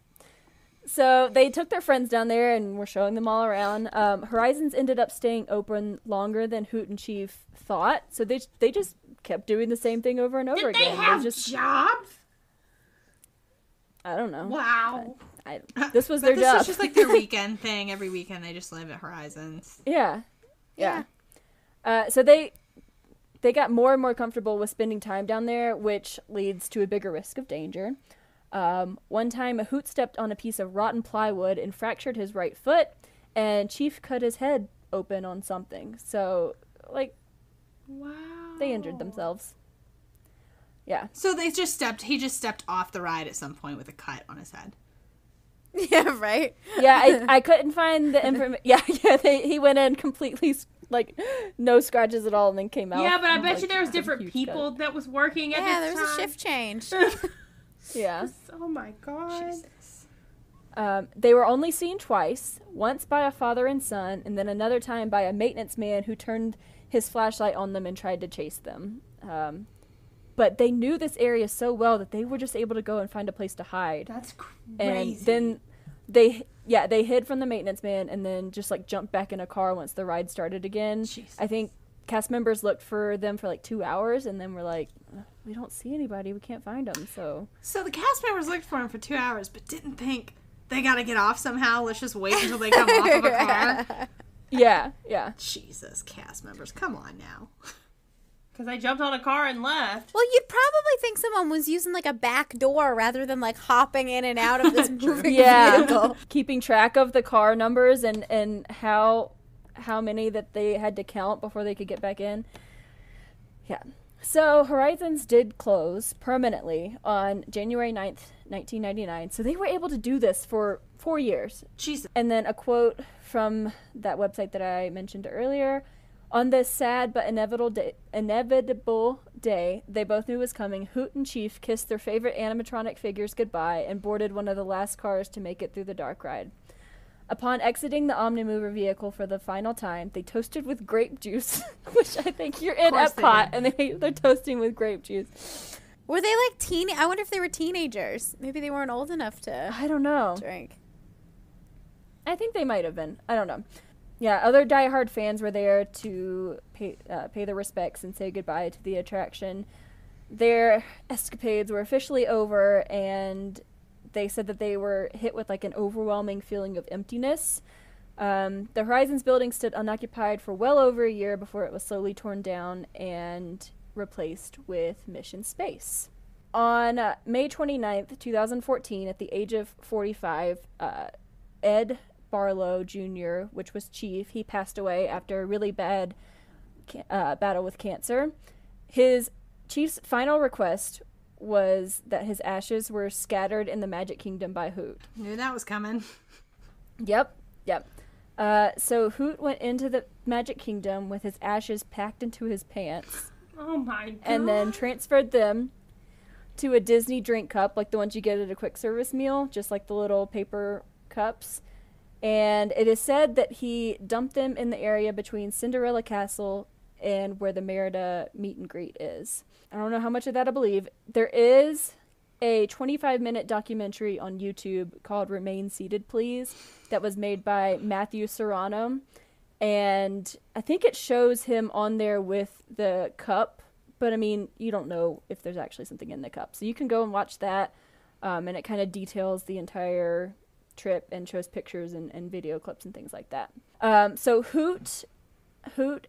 So they took their friends down there and were showing them all around. Horizons ended up staying open longer than Hoot and Chief thought. So they just kept doing the same thing over and over Did again. they have just jobs? I don't know. Wow. This was their this job. was just like their weekend thing. Every weekend they just live at Horizons. Yeah. So they got more and more comfortable with spending time down there, which leads to a bigger risk of danger. One time, a Hoot stepped on a piece of rotten plywood and fractured his right foot, and Chief cut his head open on something. So, Wow. they injured themselves. Yeah. So he just stepped off the ride at some point with a cut on his head. Yeah, right? Yeah, I couldn't find the information. Yeah, he went in completely, no scratches at all, and then came out. Yeah, but I bet with, you there was a different huge people cut. that was working at Yeah, this there was time. a shift change. Yeah. Oh my god. Jesus. They were only seen twice, once by a father and son, and then another time by a maintenance man who turned his flashlight on them and tried to chase them. But they knew this area so well that they were just able to go and find a place to hide. That's crazy. And then they hid from the maintenance man and then just jumped back in a car once the ride started again. Jesus. I think cast members looked for them for 2 hours and then were like, we don't see anybody, we can't find them. So the cast members looked for him for 2 hours, but didn't think they gotta get off somehow. Let's just wait until they come off of a car. yeah. Jesus, cast members, come on now. Because I jumped on a car and left. Well, you'd probably think someone was using a back door rather than hopping in and out of this moving vehicle. Keeping track of the car numbers and how many that they had to count before they could get back in. Yeah. So Horizons did close permanently on January 9th, 1999. So they were able to do this for 4 years. Jesus. And then a quote from that website that I mentioned earlier. On this sad but inevitable day they both knew was coming, Hoot and Chief kissed their favorite animatronic figures goodbye and boarded one of the last cars to make it through the dark ride. Upon exiting the Omnimover vehicle for the final time, they toasted with grape juice, which I think you're in Epcot, and they're toasting with grape juice. Were they I wonder if they were teenagers. Maybe they weren't old enough to I don't know. drink. I think they might have been. I don't know. Yeah, other diehard fans were there to pay their respects and say goodbye to the attraction. Their escapades were officially over, and they said that they were hit with an overwhelming feeling of emptiness. The Horizons building stood unoccupied for well over a year before it was slowly torn down and replaced with Mission Space. On May 29th, 2014, at the age of 45, Ed Barlow Jr., which was Chief, he passed away after a really bad battle with cancer. Chief's final request was that his ashes were scattered in the Magic Kingdom by Hoot. Knew that was coming. Yep. So Hoot went into the Magic Kingdom with his ashes packed into his pants. Oh my god. And then transferred them to a Disney drink cup, like the ones you get at a quick service meal, just like the little paper cups. And it is said that he dumped them in the area between Cinderella Castle and where the Merida meet and greet is. I don't know how much of that I believe. There is a 25-minute documentary on YouTube called Remain Seated, Please, that was made by Matthew Serrano. And I think it shows him on there with the cup, but you don't know if there's actually something in the cup. So you can go and watch that, and it kind of details the entire trip and shows pictures and video clips and things like that. So Hoot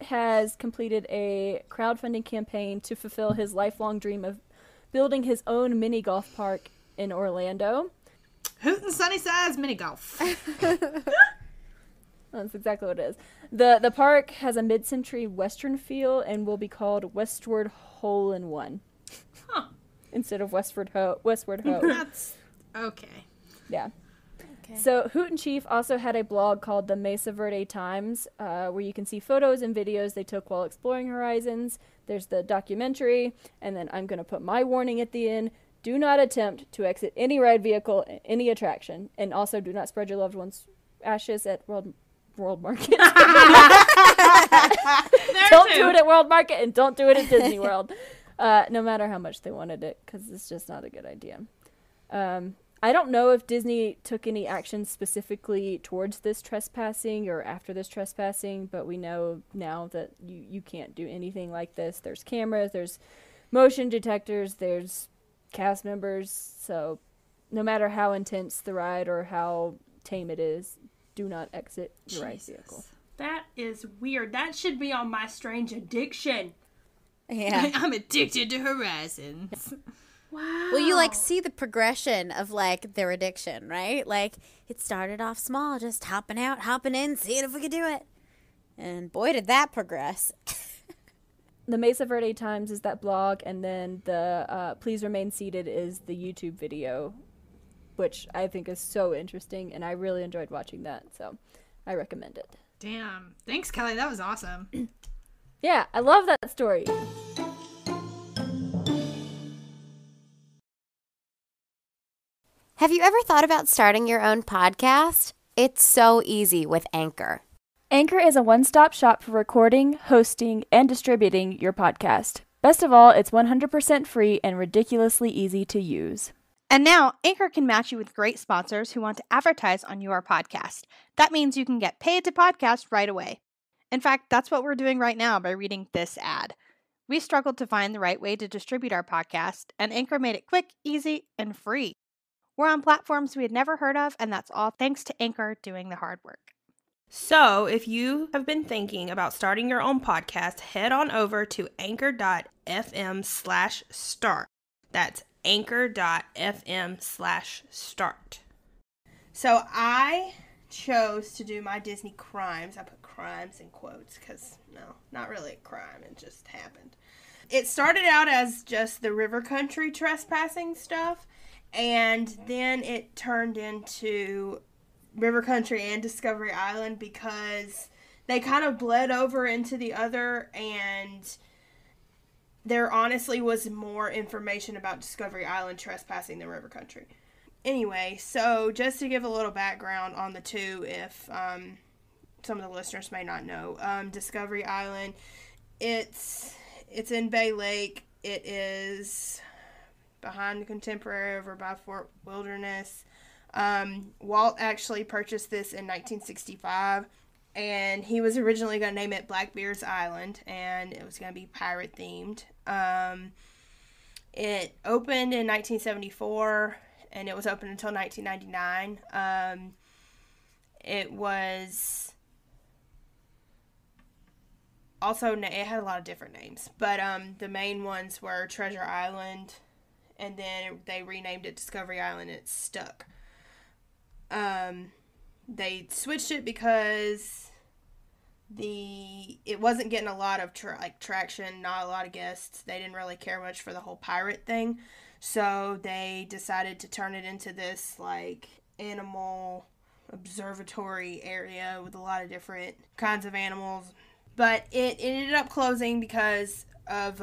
has completed a crowdfunding campaign to fulfill his lifelong dream of building his own mini golf park in Orlando. Hoot and Sunnyside's mini golf. That's exactly what it is. The park has a mid-century Western feel and will be called Westward Hole in One. Huh. Instead of Westward Ho. That's okay. Yeah. Okay. So Hoot and Chief also had a blog called the Mesa Verde Times, where you can see photos and videos they took while exploring Horizons. There's the documentary, and then I'm going to put my warning at the end. Do not attempt to exit any ride vehicle, any attraction, and also do not spread your loved ones' ashes at World Market. Don't do it at World Market, and don't do it at Disney World, no matter how much they wanted it, because it's just not a good idea. I don't know if Disney took any action specifically towards this trespassing or after this trespassing, but we know now that you can't do anything like this. There's cameras, there's motion detectors, there's cast members, so no matter how intense the ride or how tame it is, do not exit your ride vehicle. That is weird. That should be on my strange addiction. Yeah. I'm addicted to Horizons. Wow. Well, you like see the progression of like their addiction, right? Like it started off small, just hopping out, hopping in, seeing if we could do it. And boy, did that progress. The Mesa Verde Times is that blog, and then the Please Remain Seated is the YouTube video, which I think is so interesting, and I really enjoyed watching that, so I recommend it. Damn. Thanks, Kelly. That was awesome. Yeah, I love that story. Have you ever thought about starting your own podcast? It's so easy with Anchor. Anchor is a one-stop shop for recording, hosting, and distributing your podcast. Best of all, it's 100% free and ridiculously easy to use. And now, Anchor can match you with great sponsors who want to advertise on your podcast. That means you can get paid to podcast right away. In fact, that's what we're doing right now by reading this ad. We struggled to find the right way to distribute our podcast, and Anchor made it quick, easy, and free. We're on platforms we had never heard of, and that's all thanks to Anchor doing the hard work. So, if you have been thinking about starting your own podcast, head on over to anchor.fm/start. That's anchor.fm/start. So, I chose to do my Disney crimes. I put crimes in quotes because, no, not really a crime. It just happened. It started out as just the river country trespassing stuff, and then it turned into River Country and Discovery Island because they kind of bled over into the other, and there honestly was more information about Discovery Island trespassing than River Country. Anyway, so just to give a little background on the two, if some of the listeners may not know, Discovery Island, it's in Bay Lake. It is behind the Contemporary over by Fort Wilderness. Walt actually purchased this in 1965, and he was originally going to name it Blackbeard's Island, and it was going to be pirate themed. It opened in 1974, and it was open until 1999. It was also, it had a lot of different names, but the main ones were Treasure Island, and then they renamed it Discovery Island, and it stuck. They switched it because it wasn't getting a lot of traction, not a lot of guests. They didn't really care much for the whole pirate thing, so they decided to turn it into this like animal observatory area with a lot of different kinds of animals. But it ended up closing because of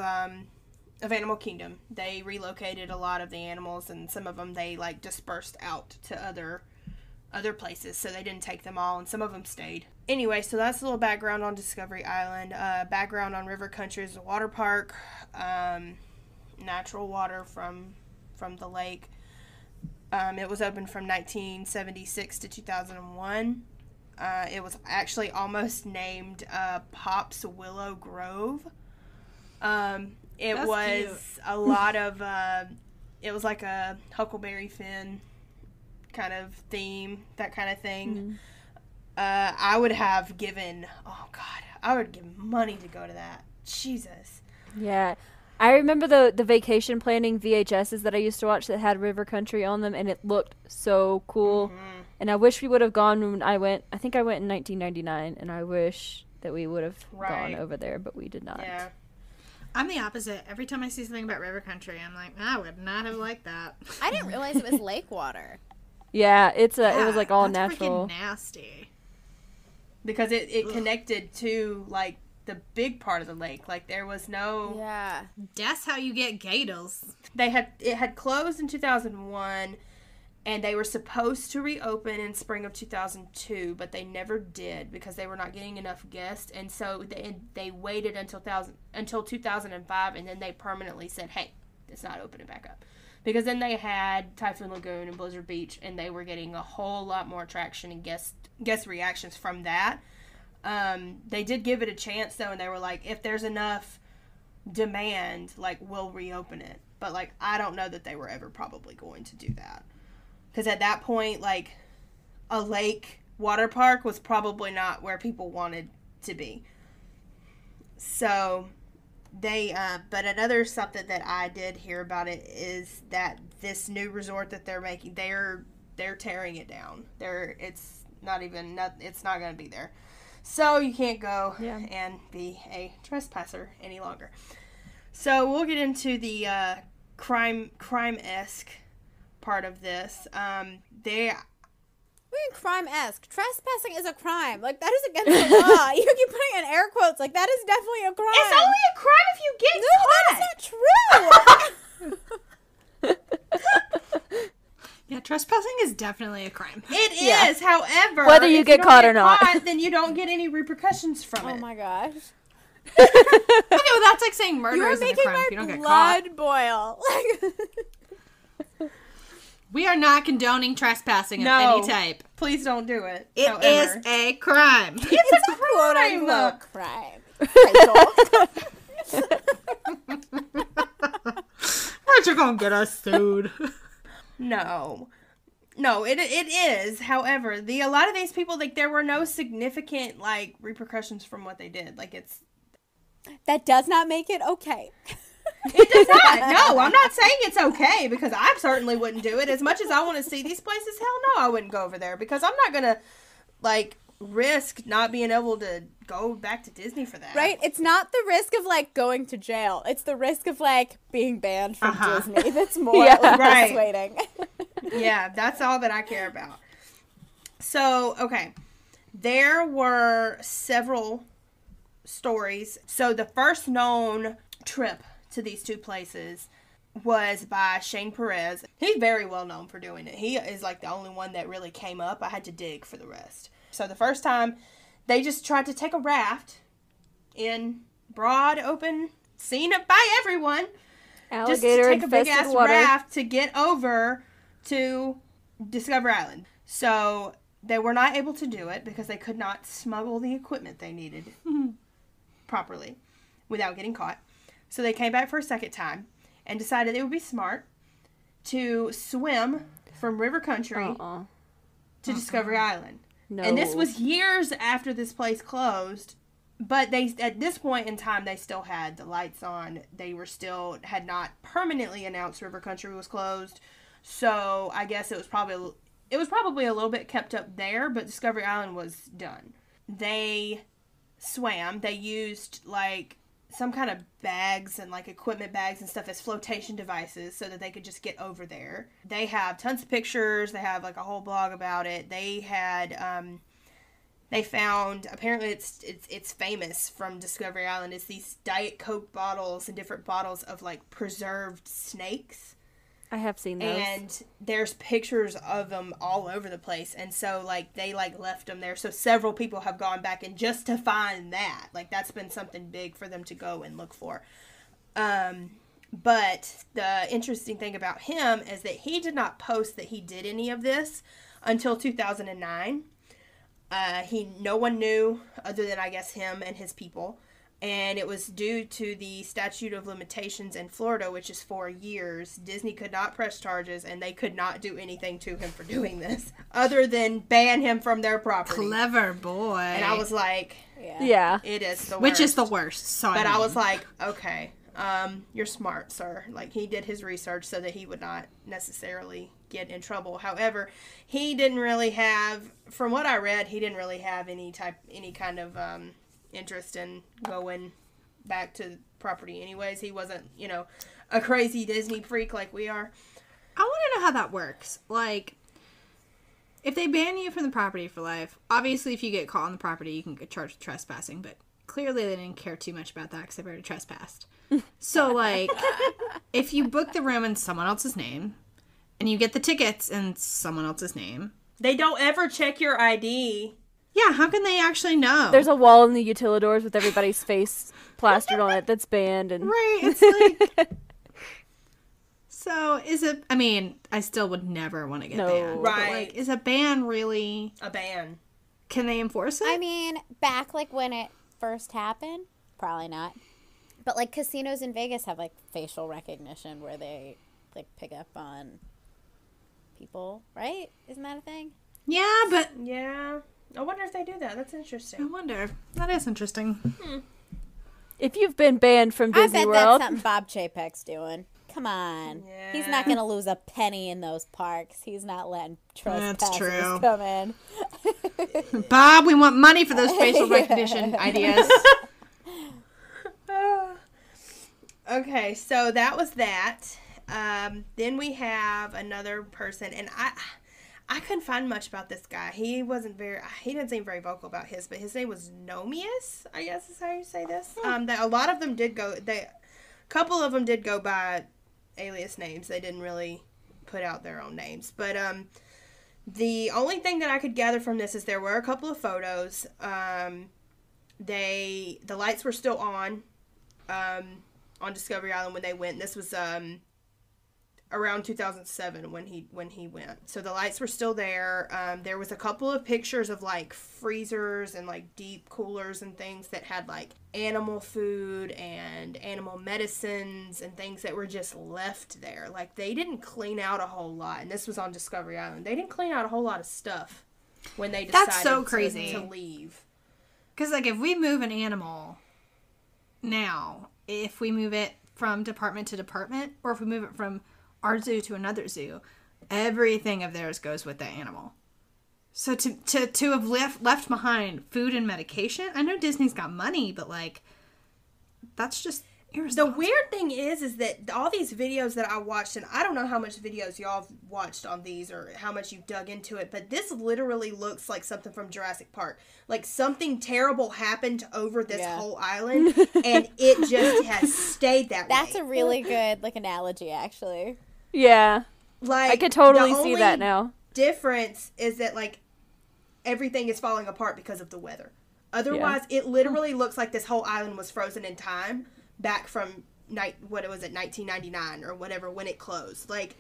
Animal Kingdom. They relocated a lot of the animals, and some of them they like dispersed out to other places, so they didn't take them all, and some of them stayed. Anyway, so that's a little background on Discovery Island. Background on River Country is a water park, natural water from the lake. It was open from 1976 to 2001. It was actually almost named Pop's Willow Grove. It That's was cute. a lot of, it was like a Huckleberry Finn kind of theme, that kind of thing. I would have given, I would give money to go to that. Jesus. Yeah. I remember the vacation planning VHSs that I used to watch that had River Country on them, and it looked so cool. Mm-hmm. And I wish we would have gone when I went. I think I went in 1999, and I wish that we would have gone over there, but we did not. Yeah. I'm the opposite. Every time I see something about River Country, I'm like, I would not have liked that. I didn't realize it was lake water. Yeah, it was like all that's natural. Freaking nasty. Because it connected to, like, the big part of the lake. Like, there was no... Yeah. That's how you get gators. It had closed in 2001, and they were supposed to reopen in spring of 2002, but they never did because they were not getting enough guests, and so they waited until 2005, and then they permanently said, hey, it's not opening back up. Because then they had Typhoon Lagoon and Blizzard Beach, and they were getting a whole lot more traction and guest reactions from that. They did give it a chance, though, and they were like, if there's enough demand, like, we'll reopen it. But, like, I don't know that they were ever probably going to do that. Because at that point, like, a lake water park was probably not where people wanted to be. So... but another something that I did hear about it is that this new resort that they're making, they're tearing it down. It's not going to be there. So you can't go and be a trespasser any longer. So we'll get into the crime-esque part of this. What do you mean crime-esque? Trespassing is a crime. Like, that is against the law. You keep putting in air quotes. Like, that is definitely a crime. It's only a crime if you get caught. That is not true. Yeah, trespassing is definitely a crime. It is, however... Whether you get caught or not. Then you don't get any repercussions from it. Oh, my gosh. Okay, well, that's like saying murder You're isn't a making crime my if you don't get caught. blood boil. We are not condoning trespassing of any type. Please don't do it. It is a crime. It's a quote-unquote crime. Aren't you gonna get us sued? No, it is. However, a lot of these people, like, there were no significant, like, repercussions from what they did. Like, That does not make it okay. it does not. No, I'm not saying it's okay, because I certainly wouldn't do it. As much as I want to see these places, hell no, I wouldn't go over there, because I'm not gonna, like, risk not being able to go back to Disney for that. Right? It's not the risk of, like, going to jail. It's the risk of, like, being banned from Disney. That's more persuading. Yeah, that's all that I care about. So, okay. There were several stories. So, the first known trip to these two places was by Shane Perez. He's very well known for doing it. He is, like, the only one that really came up. I had to dig for the rest. So the first time, they just tried to take a raft in broad, open, seen by everyone. Alligator just to take a big-ass water. raft to get over to Discovery Island. So they were not able to do it because they could not smuggle the equipment they needed properly without getting caught. So they came back for a second time and decided it would be smart to swim from River Country to Discovery Island. No. And this was years after this place closed, but at this point in time, they still had the lights on. They had not permanently announced River Country was closed. So I guess it was probably a little bit kept up there, but Discovery Island was done. They swam. They used, like, some kind of bags and, like, equipment bags and stuff as flotation devices so that they could just get over there. They have tons of pictures. They have, like, a whole blog about it. They had, they found, apparently it's famous from Discovery Island, is these Diet Coke bottles and different bottles of, like, preserved snakes. I have seen those. And there's pictures of them all over the place. And so, like, they, like, left them there. So several people have gone back and just to find that. Like, that's been something big for them to go and look for. But the interesting thing about him is that he did not post that he did any of this until 2009. No one knew other than, I guess, him and his people. And it was due to the statute of limitations in Florida, which is 4 years. Disney could not press charges, and they could not do anything to him for doing this, other than ban him from their property. Clever boy. And I was like, yeah. It is the worst. Which is the worst. So I was like, okay, you're smart, sir. Like, he did his research so that he would not necessarily get in trouble. However, he didn't really have, from what I read, he didn't really have any kind of interest in going back to property anyways. He wasn't, a crazy Disney freak like we are. I want to know how that works. Like, if they ban you from the property for life, obviously if you get caught on the property, you can get charged with trespassing, but clearly they didn't care too much about that because they've already trespassed. So, like, if you book the room in someone else's name, and you get the tickets in someone else's name... They don't ever check your ID. Yeah, how can they actually know? There's a wall in the utilidors with everybody's face plastered on it that's banned. And Right, it's like... So, is it... I mean, I still would never want to get banned. Right. But, like, is a ban really... A ban. Can they enforce it? I mean, back, like, when it first happened, probably not. But, like, casinos in Vegas have, like, facial recognition where they, like, pick up on people, right? Isn't that a thing? Yeah, but... Yeah. I wonder if they do that. That's I interesting. wonder. That is interesting. if you've been banned from Disney I bet World, that's something Bob Chapek's doing. Come on. Yeah. He's not going to lose a penny in those parks. He's not letting trespassers true. come in. Bob, we want money for those facial recognition ideas. Okay, so that was that. Then we have another person, and I couldn't find much about this guy. He didn't seem very vocal about his, but his name was Nomius, I guess is how you say this. A lot of them did go, a couple of them did go by alias names. They didn't really put out their own names. But the only thing that I could gather from this is there were a couple of photos. The lights were still on Discovery Island when they went. This was around 2007 when he went. So the lights were still there. There was a couple of pictures of like freezers and like deep coolers and things that had like animal food and animal medicines and things that were just left there. Like they didn't clean out a whole lot. And this was on Discovery Island. They didn't clean out a whole lot of stuff when they decided That's so crazy. to leave. Because, like, if we move an animal now, if we move it from department to department, or if we move it from our zoo to another zoo, everything of theirs goes with that animal. So to have left behind food and medication, I know Disney's got money, but, like, that's just irresponsible. The weird thing is that all these videos that I watched, and I don't know how much videos y'all have watched on these or how much you've dug into it, but this literally looks like something from Jurassic Park. Like something terrible happened over this whole island, and it just has stayed that way. That's a really good, like, analogy, actually. yeah, Like, I could totally the see only that now. difference is that, like, everything is falling apart because of the weather. Otherwise, it literally looks like this whole island was frozen in time back from 1999 or whatever when it closed. Like,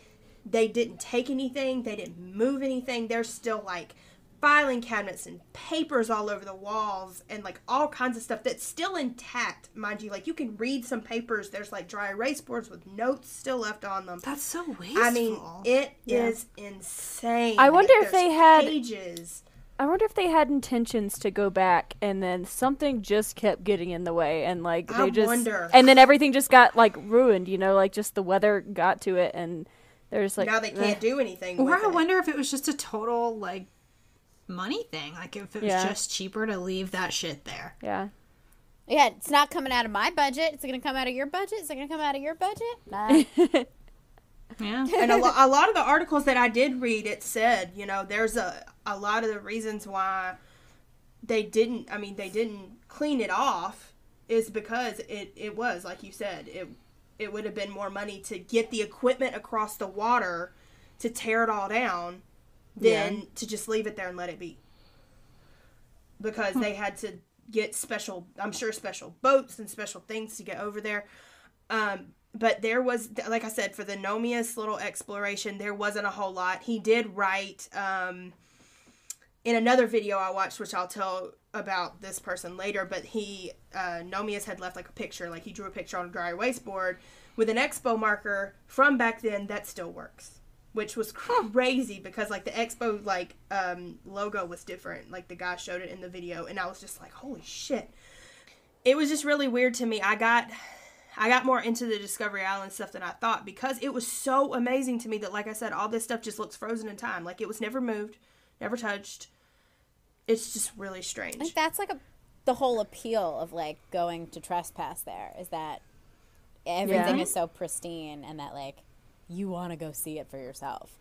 they didn't take anything, they didn't move anything. There's still like filing cabinets and papers all over the walls and like all kinds of stuff that's still intact, mind you. Like, you can read some papers. There's like dry erase boards with notes still left on them. That's so wasteful. I mean, it is insane. I wonder if There's they had pages. I wonder if they had intentions to go back, and then something just kept getting in the way, and like they wonder. and then everything just got like ruined. You know, like just the weather got to it, and there's like Now they can't do anything Or with I it. wonder if it was just a total, like, money thing. Like, if it was just cheaper to leave that shit there. Yeah. Yeah, it's not coming out of my budget. Is it going to come out of your budget? Is it going to come out of your budget? Nah. Yeah. And a lot of the articles that I did read, it said, you know, there's a lot of the reasons why they didn't clean it off is because it was, like you said, it would have been more money to get the equipment across the water to tear it all down than to just leave it there and let it be. Because they had to get special boats and special things to get over there. But there was, like I said, for the Nomius little exploration, there wasn't a whole lot. He did write, in another video I watched, which I'll tell about this person later, but Nomius had left like a picture, like he drew a picture on a dry erase board with an expo marker from back then that still works. Which was crazy because like the expo like logo was different. Like the guy showed it in the video, and I was just like, holy shit. It was just really weird to me. I got more into the Discovery Island stuff than I thought because it was so amazing to me that, like I said, all this stuff just looks frozen in time. Like, it was never moved, never touched. It's just really strange. I think that's like the whole appeal of like going to trespass there is that everything is so pristine and that like you want to go see it for yourself.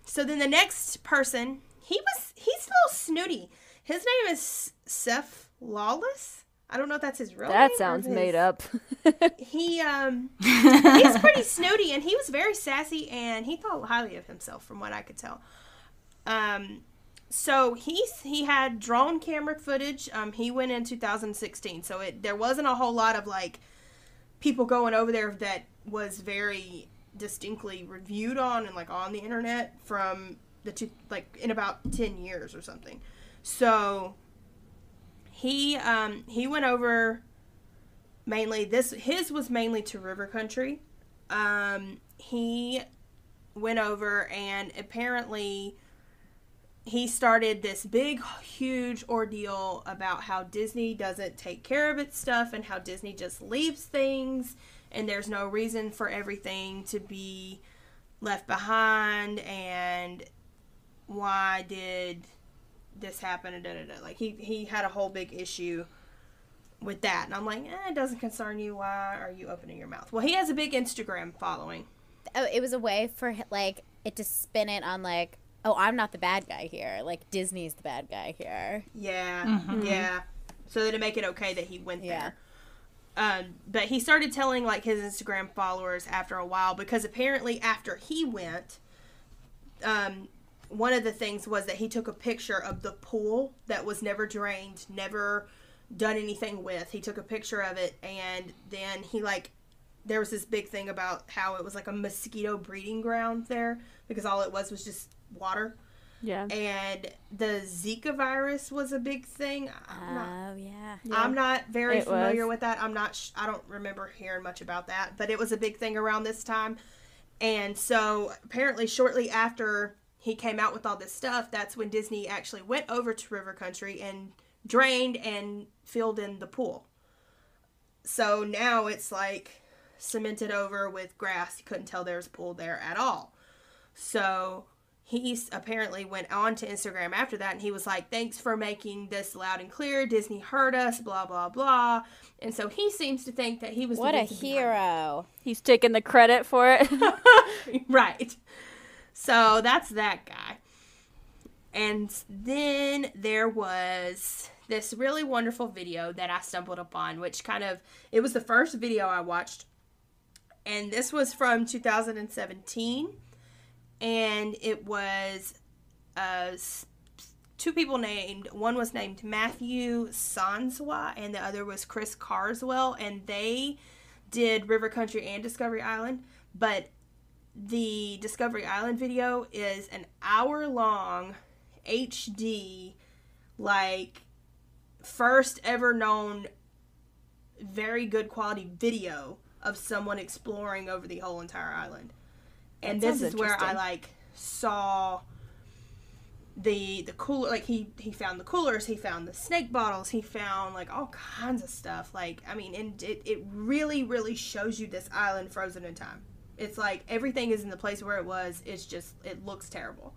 So then the next person, he's a little snooty. His name is Seth Lawless. I don't know if that's his real name. That sounds made up. He's pretty snooty, and he was very sassy, and he thought highly of himself, from what I could tell. So he had drone camera footage. He went in 2016, so there wasn't a whole lot of like people going over there that was very distinctly reviewed on and like on the internet from in about 10 years or something. So he went over mainly his was mainly to river country. He went over, and apparently he started this big, huge ordeal about how Disney doesn't take care of its stuff and how Disney just leaves things and there's no reason for everything to be left behind, and why did this happen, and like he had a whole big issue with that, and I'm like, it doesn't concern you. Why are you opening your mouth? Well, he has a big Instagram following. Oh, it was a way for like it to spin it on like, oh, I'm not the bad guy here. Like Disney's the bad guy here. Yeah, yeah. So that to make it okay that he went there. But he started telling like his Instagram followers after a while, because apparently after he went, one of the things was that he took a picture of the pool that was never drained, never done anything with. He took a picture of it, and then there was this big thing about how it was like a mosquito breeding ground there, because all it was just water. Yeah. And the Zika virus was a big thing. Yeah. I'm not very familiar with that. I don't remember hearing much about that, but it was a big thing around this time. And so apparently shortly after he came out with all this stuff, that's when Disney actually went over to River Country and drained and filled in the pool. So now it's like cemented over with grass. You couldn't tell there was a pool there at all. So he apparently went on to Instagram after that, and he was like, thanks for making this loud and clear. Disney heard us, blah, blah, blah. And so he seems to think that he was what a hero. He's taking the credit for it. Right. So that's that guy. And then there was this really wonderful video that I stumbled upon, which it was the first video I watched. And this was from 2017. And it was two people one was named Matthew Sanswa, and the other was Chris Carswell, and they did River Country and Discovery Island. But the Discovery Island video is an hour-long HD, like, first ever known very good quality video of someone exploring over the whole entire island. And this is where I saw the cooler, like he found the coolers, he found the snake bottles, he found like all kinds of stuff. Like, I mean, and it really, really shows you this island frozen in time. It's like everything is in the place where it was. It's just, it looks terrible.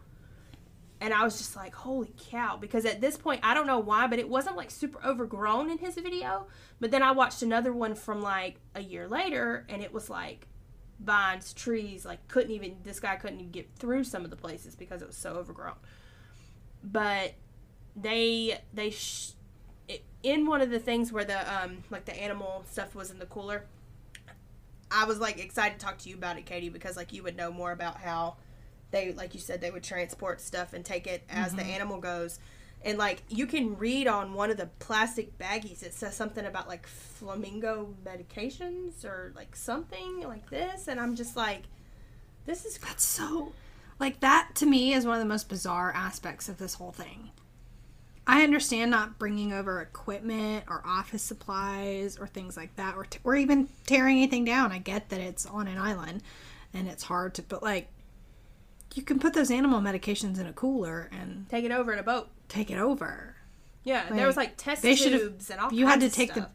And I was just like, holy cow. Because at this point, I don't know why, but it wasn't like super overgrown in his video. But then I watched another one from like a year later, and it was like vines, trees, like this guy couldn't even get through some of the places because it was so overgrown. But in one of the things where the like the animal stuff was in the cooler, I was like excited to talk to you about it, Kaitie, because like you would know more about how they, like you said, they would transport stuff and take it as the animal goes. And like you can read on one of the plastic baggies, it says something about like flamingo medications or like something like this, and I'm just like, that's so, like, that to me is one of the most bizarre aspects of this whole thing. I understand not bringing over equipment or office supplies or things like that, or even tearing anything down. I get that it's on an island and it's hard to, but like, you can put those animal medications in a cooler and take it over in a boat. Take it over. Yeah, like, there was like test tubes and all kinds of stuff. You had to take the.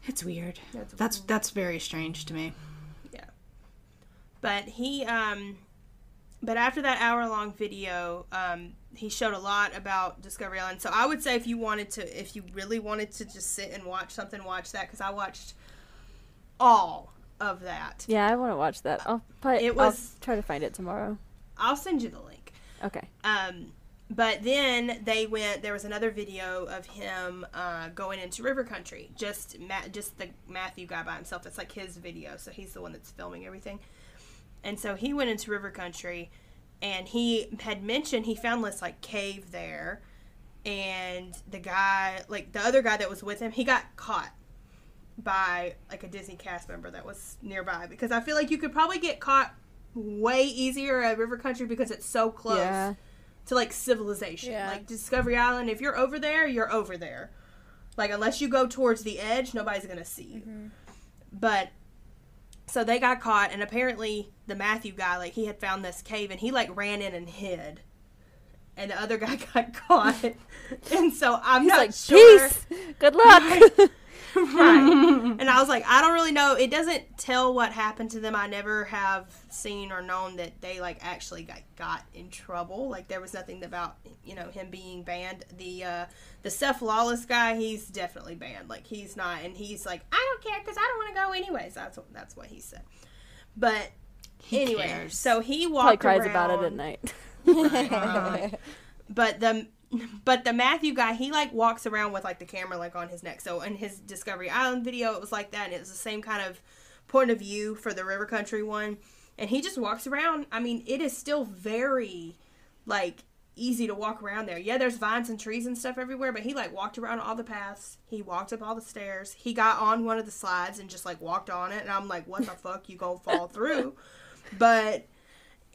It's weird. That's very strange to me. Yeah, but but after that hour-long video, he showed a lot about Discovery Island. So I would say if you really wanted to just sit and watch something, watch that, because I watched all of that. Yeah, I want to watch that. I'll try to find it tomorrow. I'll send you the link. Okay. But then there was another video of him going into river country. Just the Matthew guy by himself. It's like his video, so he's the one that's filming everything. And so he went into river country, and he had mentioned he found this like cave there, and the other guy that was with him, he got caught by like a Disney cast member that was nearby, because I feel like you could probably get caught way easier at river country because it's so close to like civilization. Like Discovery Island, if you're over there, you're over there. Like unless you go towards the edge, nobody's gonna see you. But so they got caught, and apparently the Matthew guy, like he had found this cave and he like ran in and hid, and the other guy got caught. And so I'm not like, sure. Peace. Good luck. Right. And I was like, I don't really know. It doesn't tell what happened to them. I never have seen or known that they like actually got in trouble. Like there was nothing about, him being banned. The Seth Lawless guy, he's definitely banned. Like he's not, and he's like, I don't care because I don't want to go anyways. That's what he said. But anyway, so he walked probably cries around, about it at night. Right. But the Matthew guy, he like walks around with like the camera like on his neck. So in his Discovery Island video, it was like that, and it was the same kind of point of view for the river country one. And he just walks around. I mean, it is still very like easy to walk around there. Yeah, there's vines and trees and stuff everywhere, but he like walked around all the paths. He walked up all the stairs. He got on one of the slides and just like walked on it. And I'm like, what the fuck, you gonna fall through? But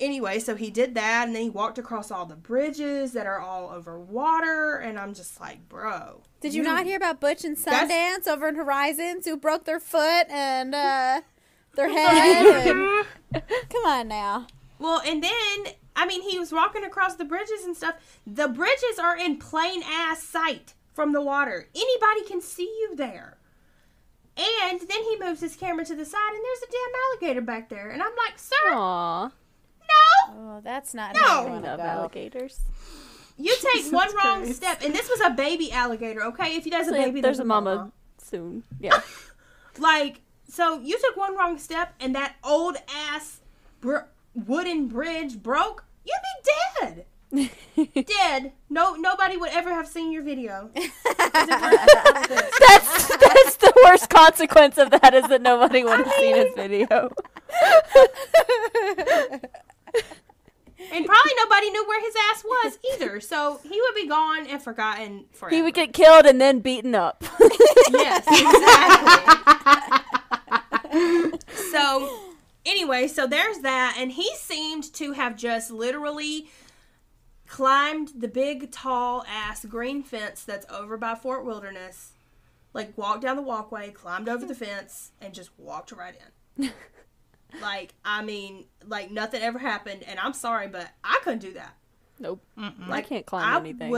anyway, so he did that, and then he walked across all the bridges that are all over water, and I'm just like, bro. Did you not hear about Butch and Sundance over in Horizons who broke their foot and their head? Come on now. Well, and then, I mean, he was walking across the bridges and stuff. The bridges are in plain ass sight from the water. Anybody can see you there. And then he moves his camera to the side, and there's a damn alligator back there. And I'm like, sir. Aww. No. Oh, that's not no. how you I want to love go. alligators. You take one wrong step, and this was a baby alligator, okay? If there's a baby, there's a mama soon. Yeah. Like, so you took one wrong step, and that old ass wooden bridge broke. You'd be dead. Dead. No, nobody would ever have seen your video. That's the worst consequence of that is that nobody would have seen his video. And probably nobody knew where his ass was either. So he would be gone and forgotten forever. He would get killed and then beaten up. Yes, exactly. So anyway, so there's that. And he seemed to have just literally climbed the big, tall ass green fence that's over by Fort Wilderness. Like walked down the walkway, climbed over the fence, and just walked right in. Like, I mean, like, nothing ever happened, and I'm sorry, but I couldn't do that. Nope. Like, I can't climb anything.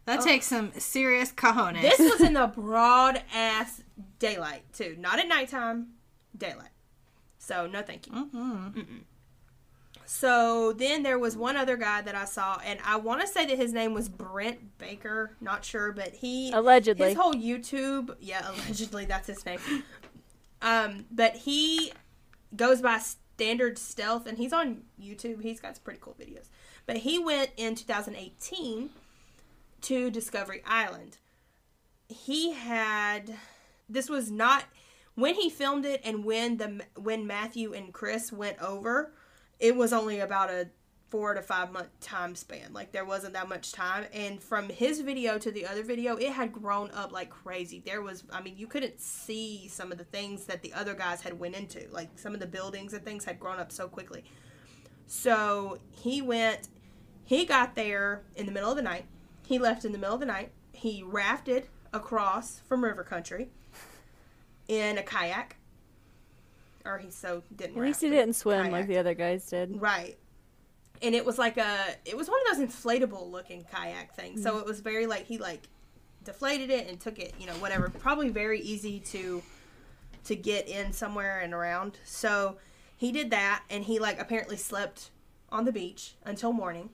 That takes some serious cojones. This was in the broad-ass daylight, too. Not at nighttime, daylight. So, no thank you. So, then there was one other guy that I saw, and I want to say that his name was Brent Baker. Not sure, but he... Allegedly. His whole YouTube... Yeah, allegedly, that's his name. But he... goes by Standard Stealth, and he's on YouTube. He's got some pretty cool videos. But he went in 2018 to Discovery Island. He had... This was not... When he filmed it and when Matthew and Chris went over, it was only about a 4 to 5 month time span. Like, there wasn't that much time. And from his video to the other video, it had grown up like crazy. There was, I mean, you couldn't see some of the things that the other guys had went into. Like, some of the buildings and things had grown up so quickly. So, he got there in the middle of the night. He left in the middle of the night. He rafted across from river country in a kayak. Or he didn't raft. At least he didn't swim kayak. like the other guys did. Right. And it was like it was one of those inflatable looking kayak things. So it was very like, he like deflated it and took it, whatever. Probably very easy to get in somewhere and around. So he did that, and he like apparently slept on the beach until morning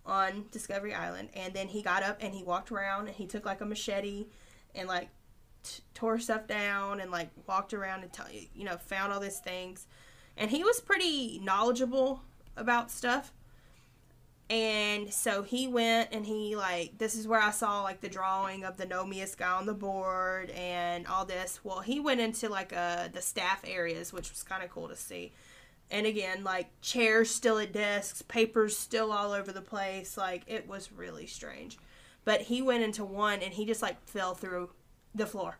on Discovery Island. And then he got up and he walked around, and he took like a machete and like tore stuff down and like walked around and found all these things. And he was pretty knowledgeable about stuff. And so he went and he, like, this is where I saw, like, the drawing of the nomiest guy on the board and all this. Well, he went into, like, the staff areas, which was kind of cool to see. And again, like, chairs still at desks, papers still all over the place. Like, it was really strange. But he went into one and he just, like, fell through the floor.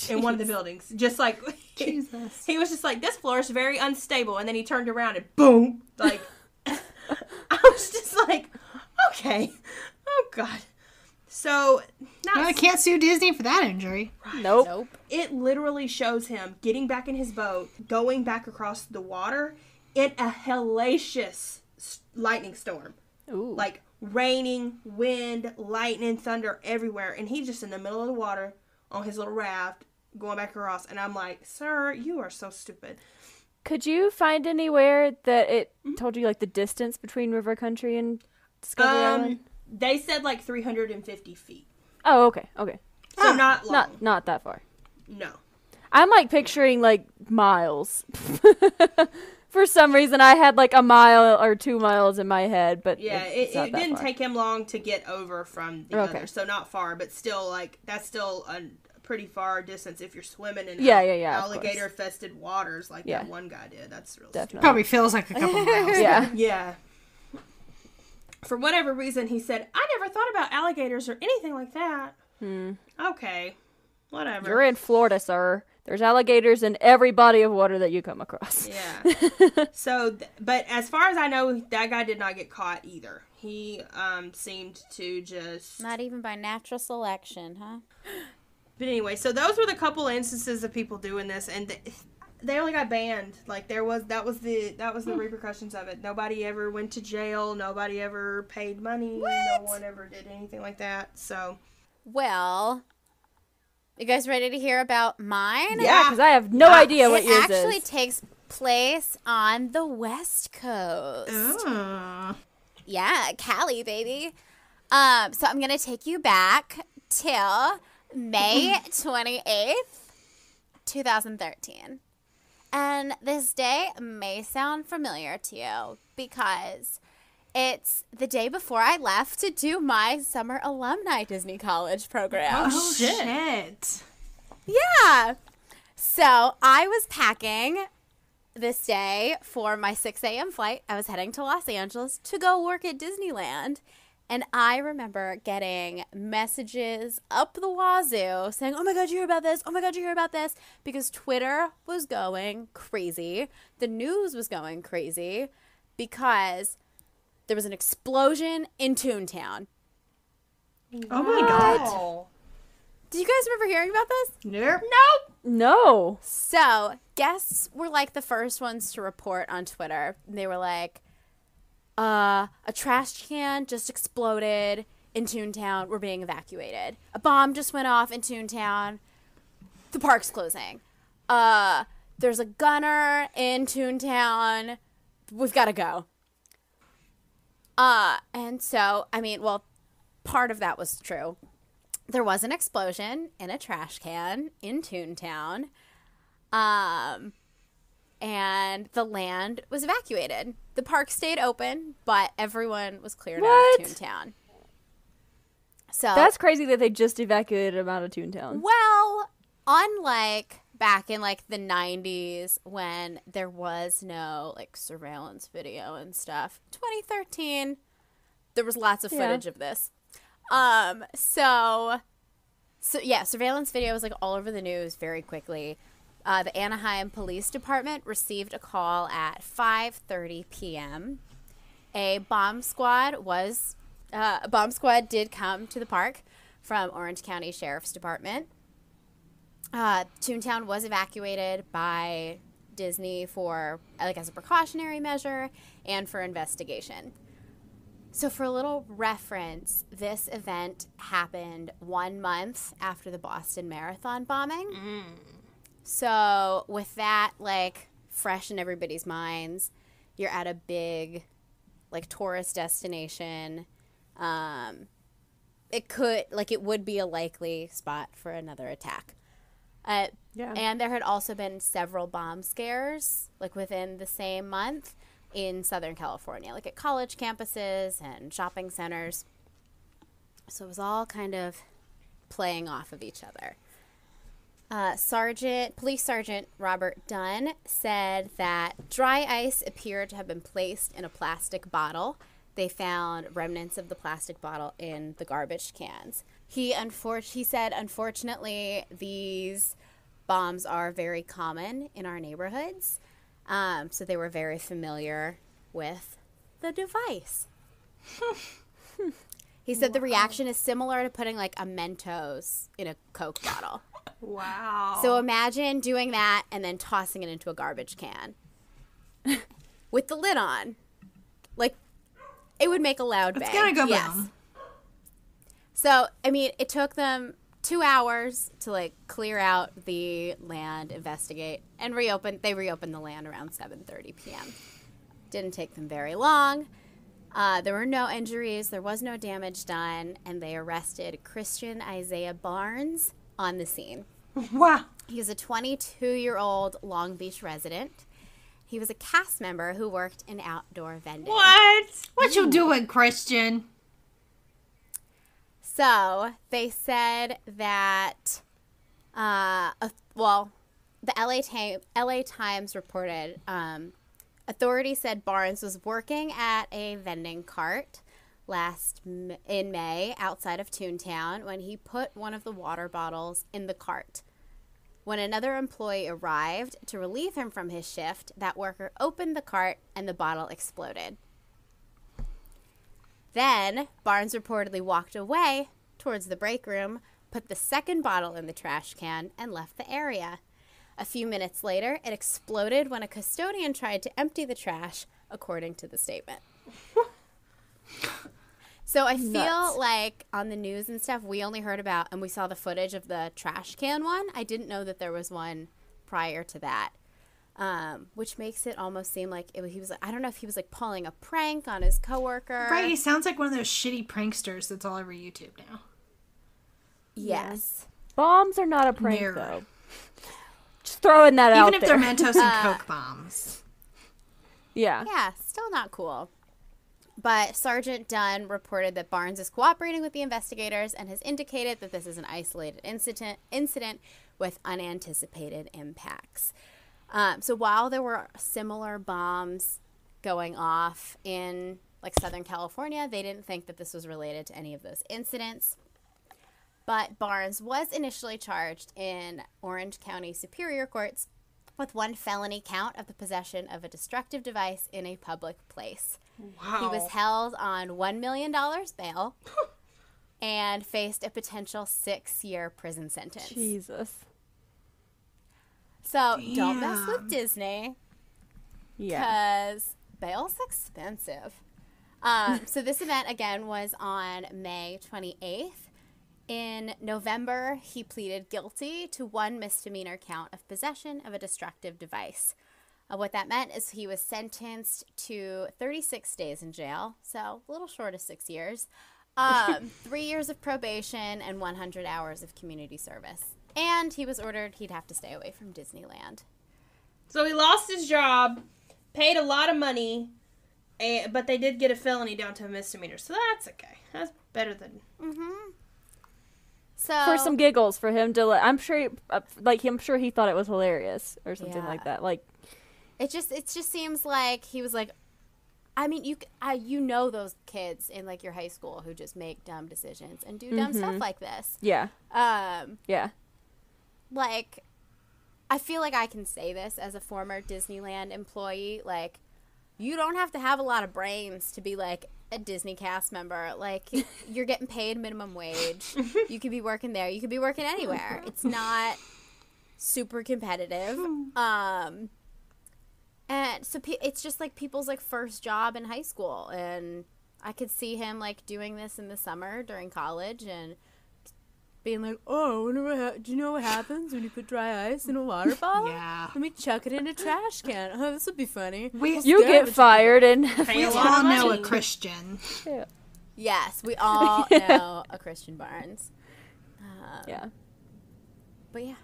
In one of the buildings. Just like, Jesus. He was just like, this floor is very unstable. And then he turned around and boom. Like, I was just like, okay. Oh, God. So, No, I can't sue Disney for that injury. Nope. it literally shows him getting back in his boat, going back across the water in a hellacious lightning storm. Ooh. Like, raining, wind, lightning, thunder everywhere. And he's just in the middle of the water on his little raft going back across. And I'm like, sir, you are so stupid. Could you find anywhere that it told you, like, the distance between River Country and Discovery Island? They said like 350 feet. Oh, okay. Okay. So not long. Not that far. No. I'm, like, picturing, like, miles. For some reason, I had, like, a mile or 2 miles in my head, but Yeah, it's not it that didn't far. take him long to get over from the Okay. other. So not far, but still, like, that's still a pretty far distance if you're swimming in Yeah, of course. alligator-infested waters like Yeah. that one guy did. That's real Definitely. Probably feels like a couple miles. Yeah. stupid. Yeah. For whatever reason, he said, I never thought about alligators or anything like that. Okay. Whatever. You're in Florida, sir. There's alligators in every body of water that you come across. Yeah. So, but as far as I know, that guy did not get caught either. He seemed to just... Not even by natural selection, huh? But anyway, so those were the couple instances of people doing this, and they only got banned. Like, that was the repercussions of it. Nobody ever went to jail. Nobody ever paid money. No one ever did anything like that. So, Well, you guys ready to hear about mine? Yeah, because I have no idea what it yours actually is. takes place on the West Coast. Oh. Yeah, Cali, baby. So I'm gonna take you back till May 28th, 2013. And this day may sound familiar to you because it's the day before I left to do my summer alumni Disney College program. Oh, shit. Yeah. So I was packing this day for my 6 a.m. flight. I was heading to Los Angeles to go work at Disneyland. And I remember getting messages up the wazoo saying, oh my God, you hear about this? Oh my God, you hear about this? Because Twitter was going crazy. The news was going crazy because there was an explosion in Toontown. Oh my God. oh. Did you guys remember hearing about this? Nope. No. So, guests were like the first ones to report on Twitter. They were like, a trash can just exploded in Toontown. We're being evacuated. A bomb just went off in Toontown. The park's closing. There's a gunner in Toontown. We've got to go. And so, I mean, well, part of that was true. There was an explosion in a trash can in Toontown. And the land was evacuated. The park stayed open, but everyone was cleared out of Toontown. So That's crazy that they just evacuated them out of Toontown. well, unlike back in like the 90s when there was no like surveillance video and stuff, 2013 there was lots of footage of this. So yeah, surveillance video was like all over the news very quickly. The Anaheim Police Department received a call at 5:30 p.m. A bomb squad did come to the park from Orange County Sheriff's Department. Toontown was evacuated by Disney for like as a precautionary measure and for investigation. So for a little reference, this event happened 1 month after the Boston Marathon bombing. So with that, like, fresh in everybody's minds, you're at a big, like, tourist destination. It would be a likely spot for another attack. And there had also been several bomb scares, like, within the same month. in Southern California, like at college campuses and shopping centers. So it was all kind of playing off of each other. Police Sergeant Robert Dunn said that dry ice appeared to have been placed in a plastic bottle. They found remnants of the plastic bottle in the garbage cans. He said, unfortunately, these bombs are very common in our neighborhoods. So they were very familiar with the device. He said the reaction is similar to putting like a Mentos in a Coke bottle. Wow. So imagine doing that and then tossing it into a garbage can with the lid on. Like, it would make a loud bang. It's gonna go boom. So, I mean, it took them 2 hours to, like, clear out the land, investigate, and They reopened the land around 7:30 p.m. Didn't take them very long. There were no injuries. There was no damage done. And they arrested Christian Isaiah Barnes on the scene. Wow. He was a 22-year-old Long Beach resident. He was a cast member who worked in outdoor vending. What you doing, Christian? So they said that, the LA Times reported, authorities said Barnes was working at a vending cart in May outside of Toontown when he put one of the water bottles in the cart. When another employee arrived to relieve him from his shift, that worker opened the cart and the bottle exploded. Then Barnes reportedly walked away towards the break room, put the second bottle in the trash can, and left the area. A few minutes later, it exploded when a custodian tried to empty the trash, according to the statement. So I feel like on the news and stuff, we only heard about, and we saw the footage of the trash can one. I didn't know that there was one prior to that, which makes it almost seem like he was like, I don't know if he was like pulling a prank on his coworker. Right, he sounds like one of those shitty pranksters that's all over YouTube now. Yes. Bombs are not a prank, though. Just throwing that out there. Even if they're Mentos and Coke bombs. Yeah. Yeah, still not cool. But Sergeant Dunn reported that Barnes is cooperating with the investigators and has indicated that this is an isolated incident with unanticipated impacts. So while there were similar bombs going off in like Southern California, they didn't think that this was related to any of those incidents. But Barnes was initially charged in Orange County Superior Courts with one felony count of the possession of a destructive device in a public place. Wow. He was held on $1 million bail and faced a potential 6-year prison sentence. Jesus. So don't mess with Disney. Yeah. Because bail's expensive. So this event, again, was on May 28th. In November, he pleaded guilty to one misdemeanor count of possession of a destructive device. What that meant is he was sentenced to 36 days in jail, so a little short of 6 years, 3 years of probation, and 100 hours of community service. And he was ordered he'd have to stay away from Disneyland. So he lost his job, paid a lot of money, but they did get a felony down to a misdemeanor, so that's okay. That's better than... Mm-hmm. So, for some giggles for him to, I'm sure, I'm sure he thought it was hilarious or something like that. Like, it just seems like he was like, I mean, you know those kids in like your high school who just make dumb decisions and do dumb stuff like this. Yeah. Yeah. Like, I feel like I can say this as a former Disneyland employee. Like, you don't have to have a lot of brains to be like a Disney cast member. Like, you're getting paid minimum wage. You could be working there. You could be working anywhere. It's not super competitive. And so it's just like people's like first job in high school, and I could see him like doing this in the summer during college and being like, oh, do you know what happens when you put dry ice in a water bottle? Yeah. Let me chuck it in a trash can. Oh, this would be funny. You get fired and we all know a Christian. Yeah. Yes, we all know a Christian Barnes. Yeah. But yeah.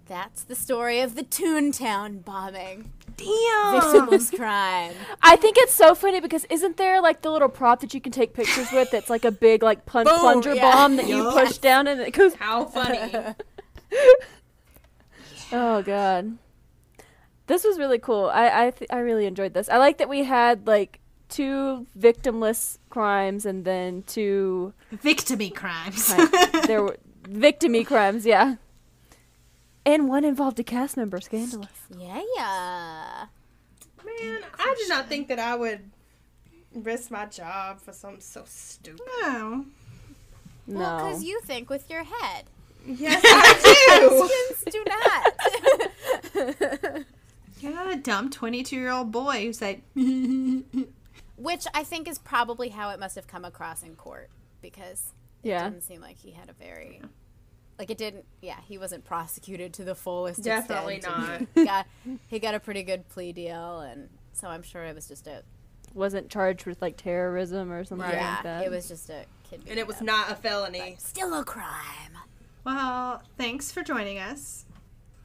That's the story of the Toontown bombing. Damn. Victimless crime. I think it's so funny because isn't there like the little prop that you can take pictures with that's like a big like plunger bomb that you push down and it goes. How funny. Oh god, this was really cool. I really enjoyed this. I like that we had like 2 victimless crimes and then 2 Victimy crimes. there were victimy crimes, yeah. And one involved a cast member. Scandalous. Yeah. Man, I did not think that I would risk my job for something so stupid. No. No. Well, because you think with your head. Yes, I Humans do not. You're not a dumb 22-year-old boy who's like, Which I think is probably how it must have come across in court. Because it didn't seem like he had a very... Like, it didn't... Yeah, he wasn't prosecuted to the fullest Definitely extent. not. He got a pretty good plea deal, and so I'm sure it was just a... Wasn't charged with like terrorism or something like that. It was just a kid. And it was not a felony. Still a crime. well, thanks for joining us.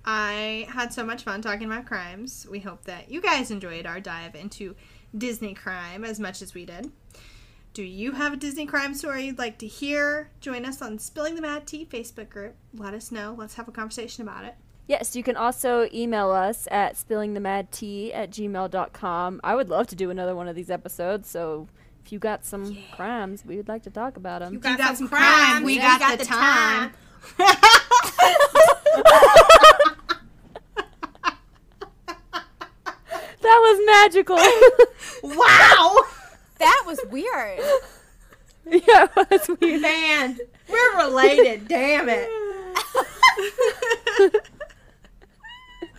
I had so much fun talking about crimes. We hope that you guys enjoyed our dive into Disney crime as much as we did. Do you have a Disney crime story you'd like to hear? Join us on Spilling the Mad Tea Facebook group. Let us know. Let's have a conversation about it. Yes, you can also email us at spillingthemadtea@gmail.com. I would love to do another one of these episodes, so if you got some crimes, we would like to talk about them. You got some crime. We got the time. That was magical. Wow. That was weird. Yeah, it was weird. Man, we're related. Damn it.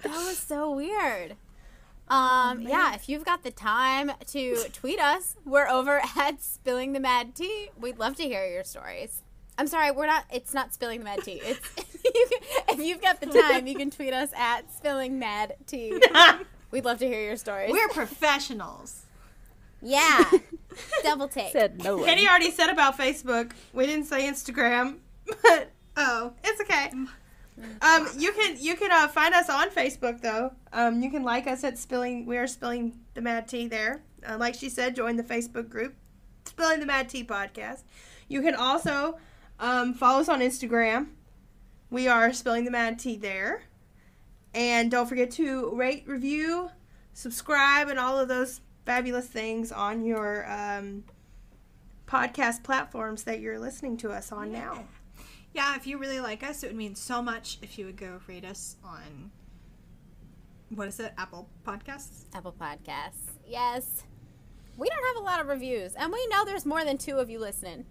That was so weird. Yeah, if you've got the time to tweet us, we're over at Spilling the Mad Tea. We'd love to hear your stories. I'm sorry, it's not Spilling the Mad Tea. It's if you've got the time, you can tweet us at Spilling Mad Tea. We'd love to hear your stories. We're professionals. Yeah. Double take. Said no one. Katie already said about Facebook. We didn't say Instagram, but it's okay. You can find us on Facebook though. You can like us at We are Spilling the Mad Tea there. Like she said, join the Facebook group, Spilling the Mad Tea Podcast. You can also follow us on Instagram. We are Spilling the Mad Tea there. And don't forget to rate, review, subscribe, and all of those fabulous things on your podcast platforms that you're listening to us on now. Yeah, if you really like us, it would mean so much if you would go rate us on, what is it, Apple Podcasts? Apple Podcasts. Yes. We don't have a lot of reviews, and we know there's more than 2 of you listening.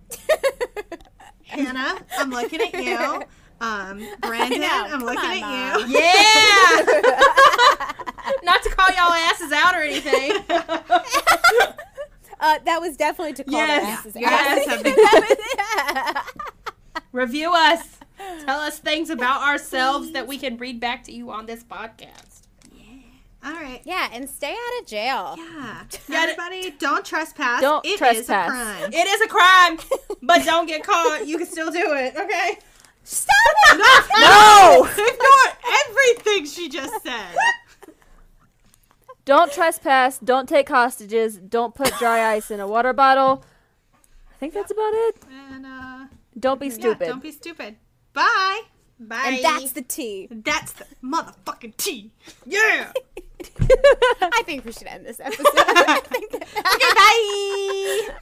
Hannah, I'm looking at you. Brandon, I'm looking at you. Yeah! Not to call y'all asses out or anything. That was definitely to call Yes. the asses Your out. asses have been Review us. Tell us things about ourselves that we can read back to you on this podcast. All right. Yeah, and stay out of jail. Yeah. Everybody, don't trespass. Don't It is trespass. a crime. It is a crime, but don't get caught. You can still do it, okay? Stop it! No! Ignore everything she just said. Don't trespass. Don't take hostages. Don't put dry ice in a water bottle. I think that's about it. And, Don't be stupid. Yeah, don't be stupid. Bye. Bye. And that's the tea. That's the motherfucking tea. Yeah. I think we should end this episode. Okay, bye.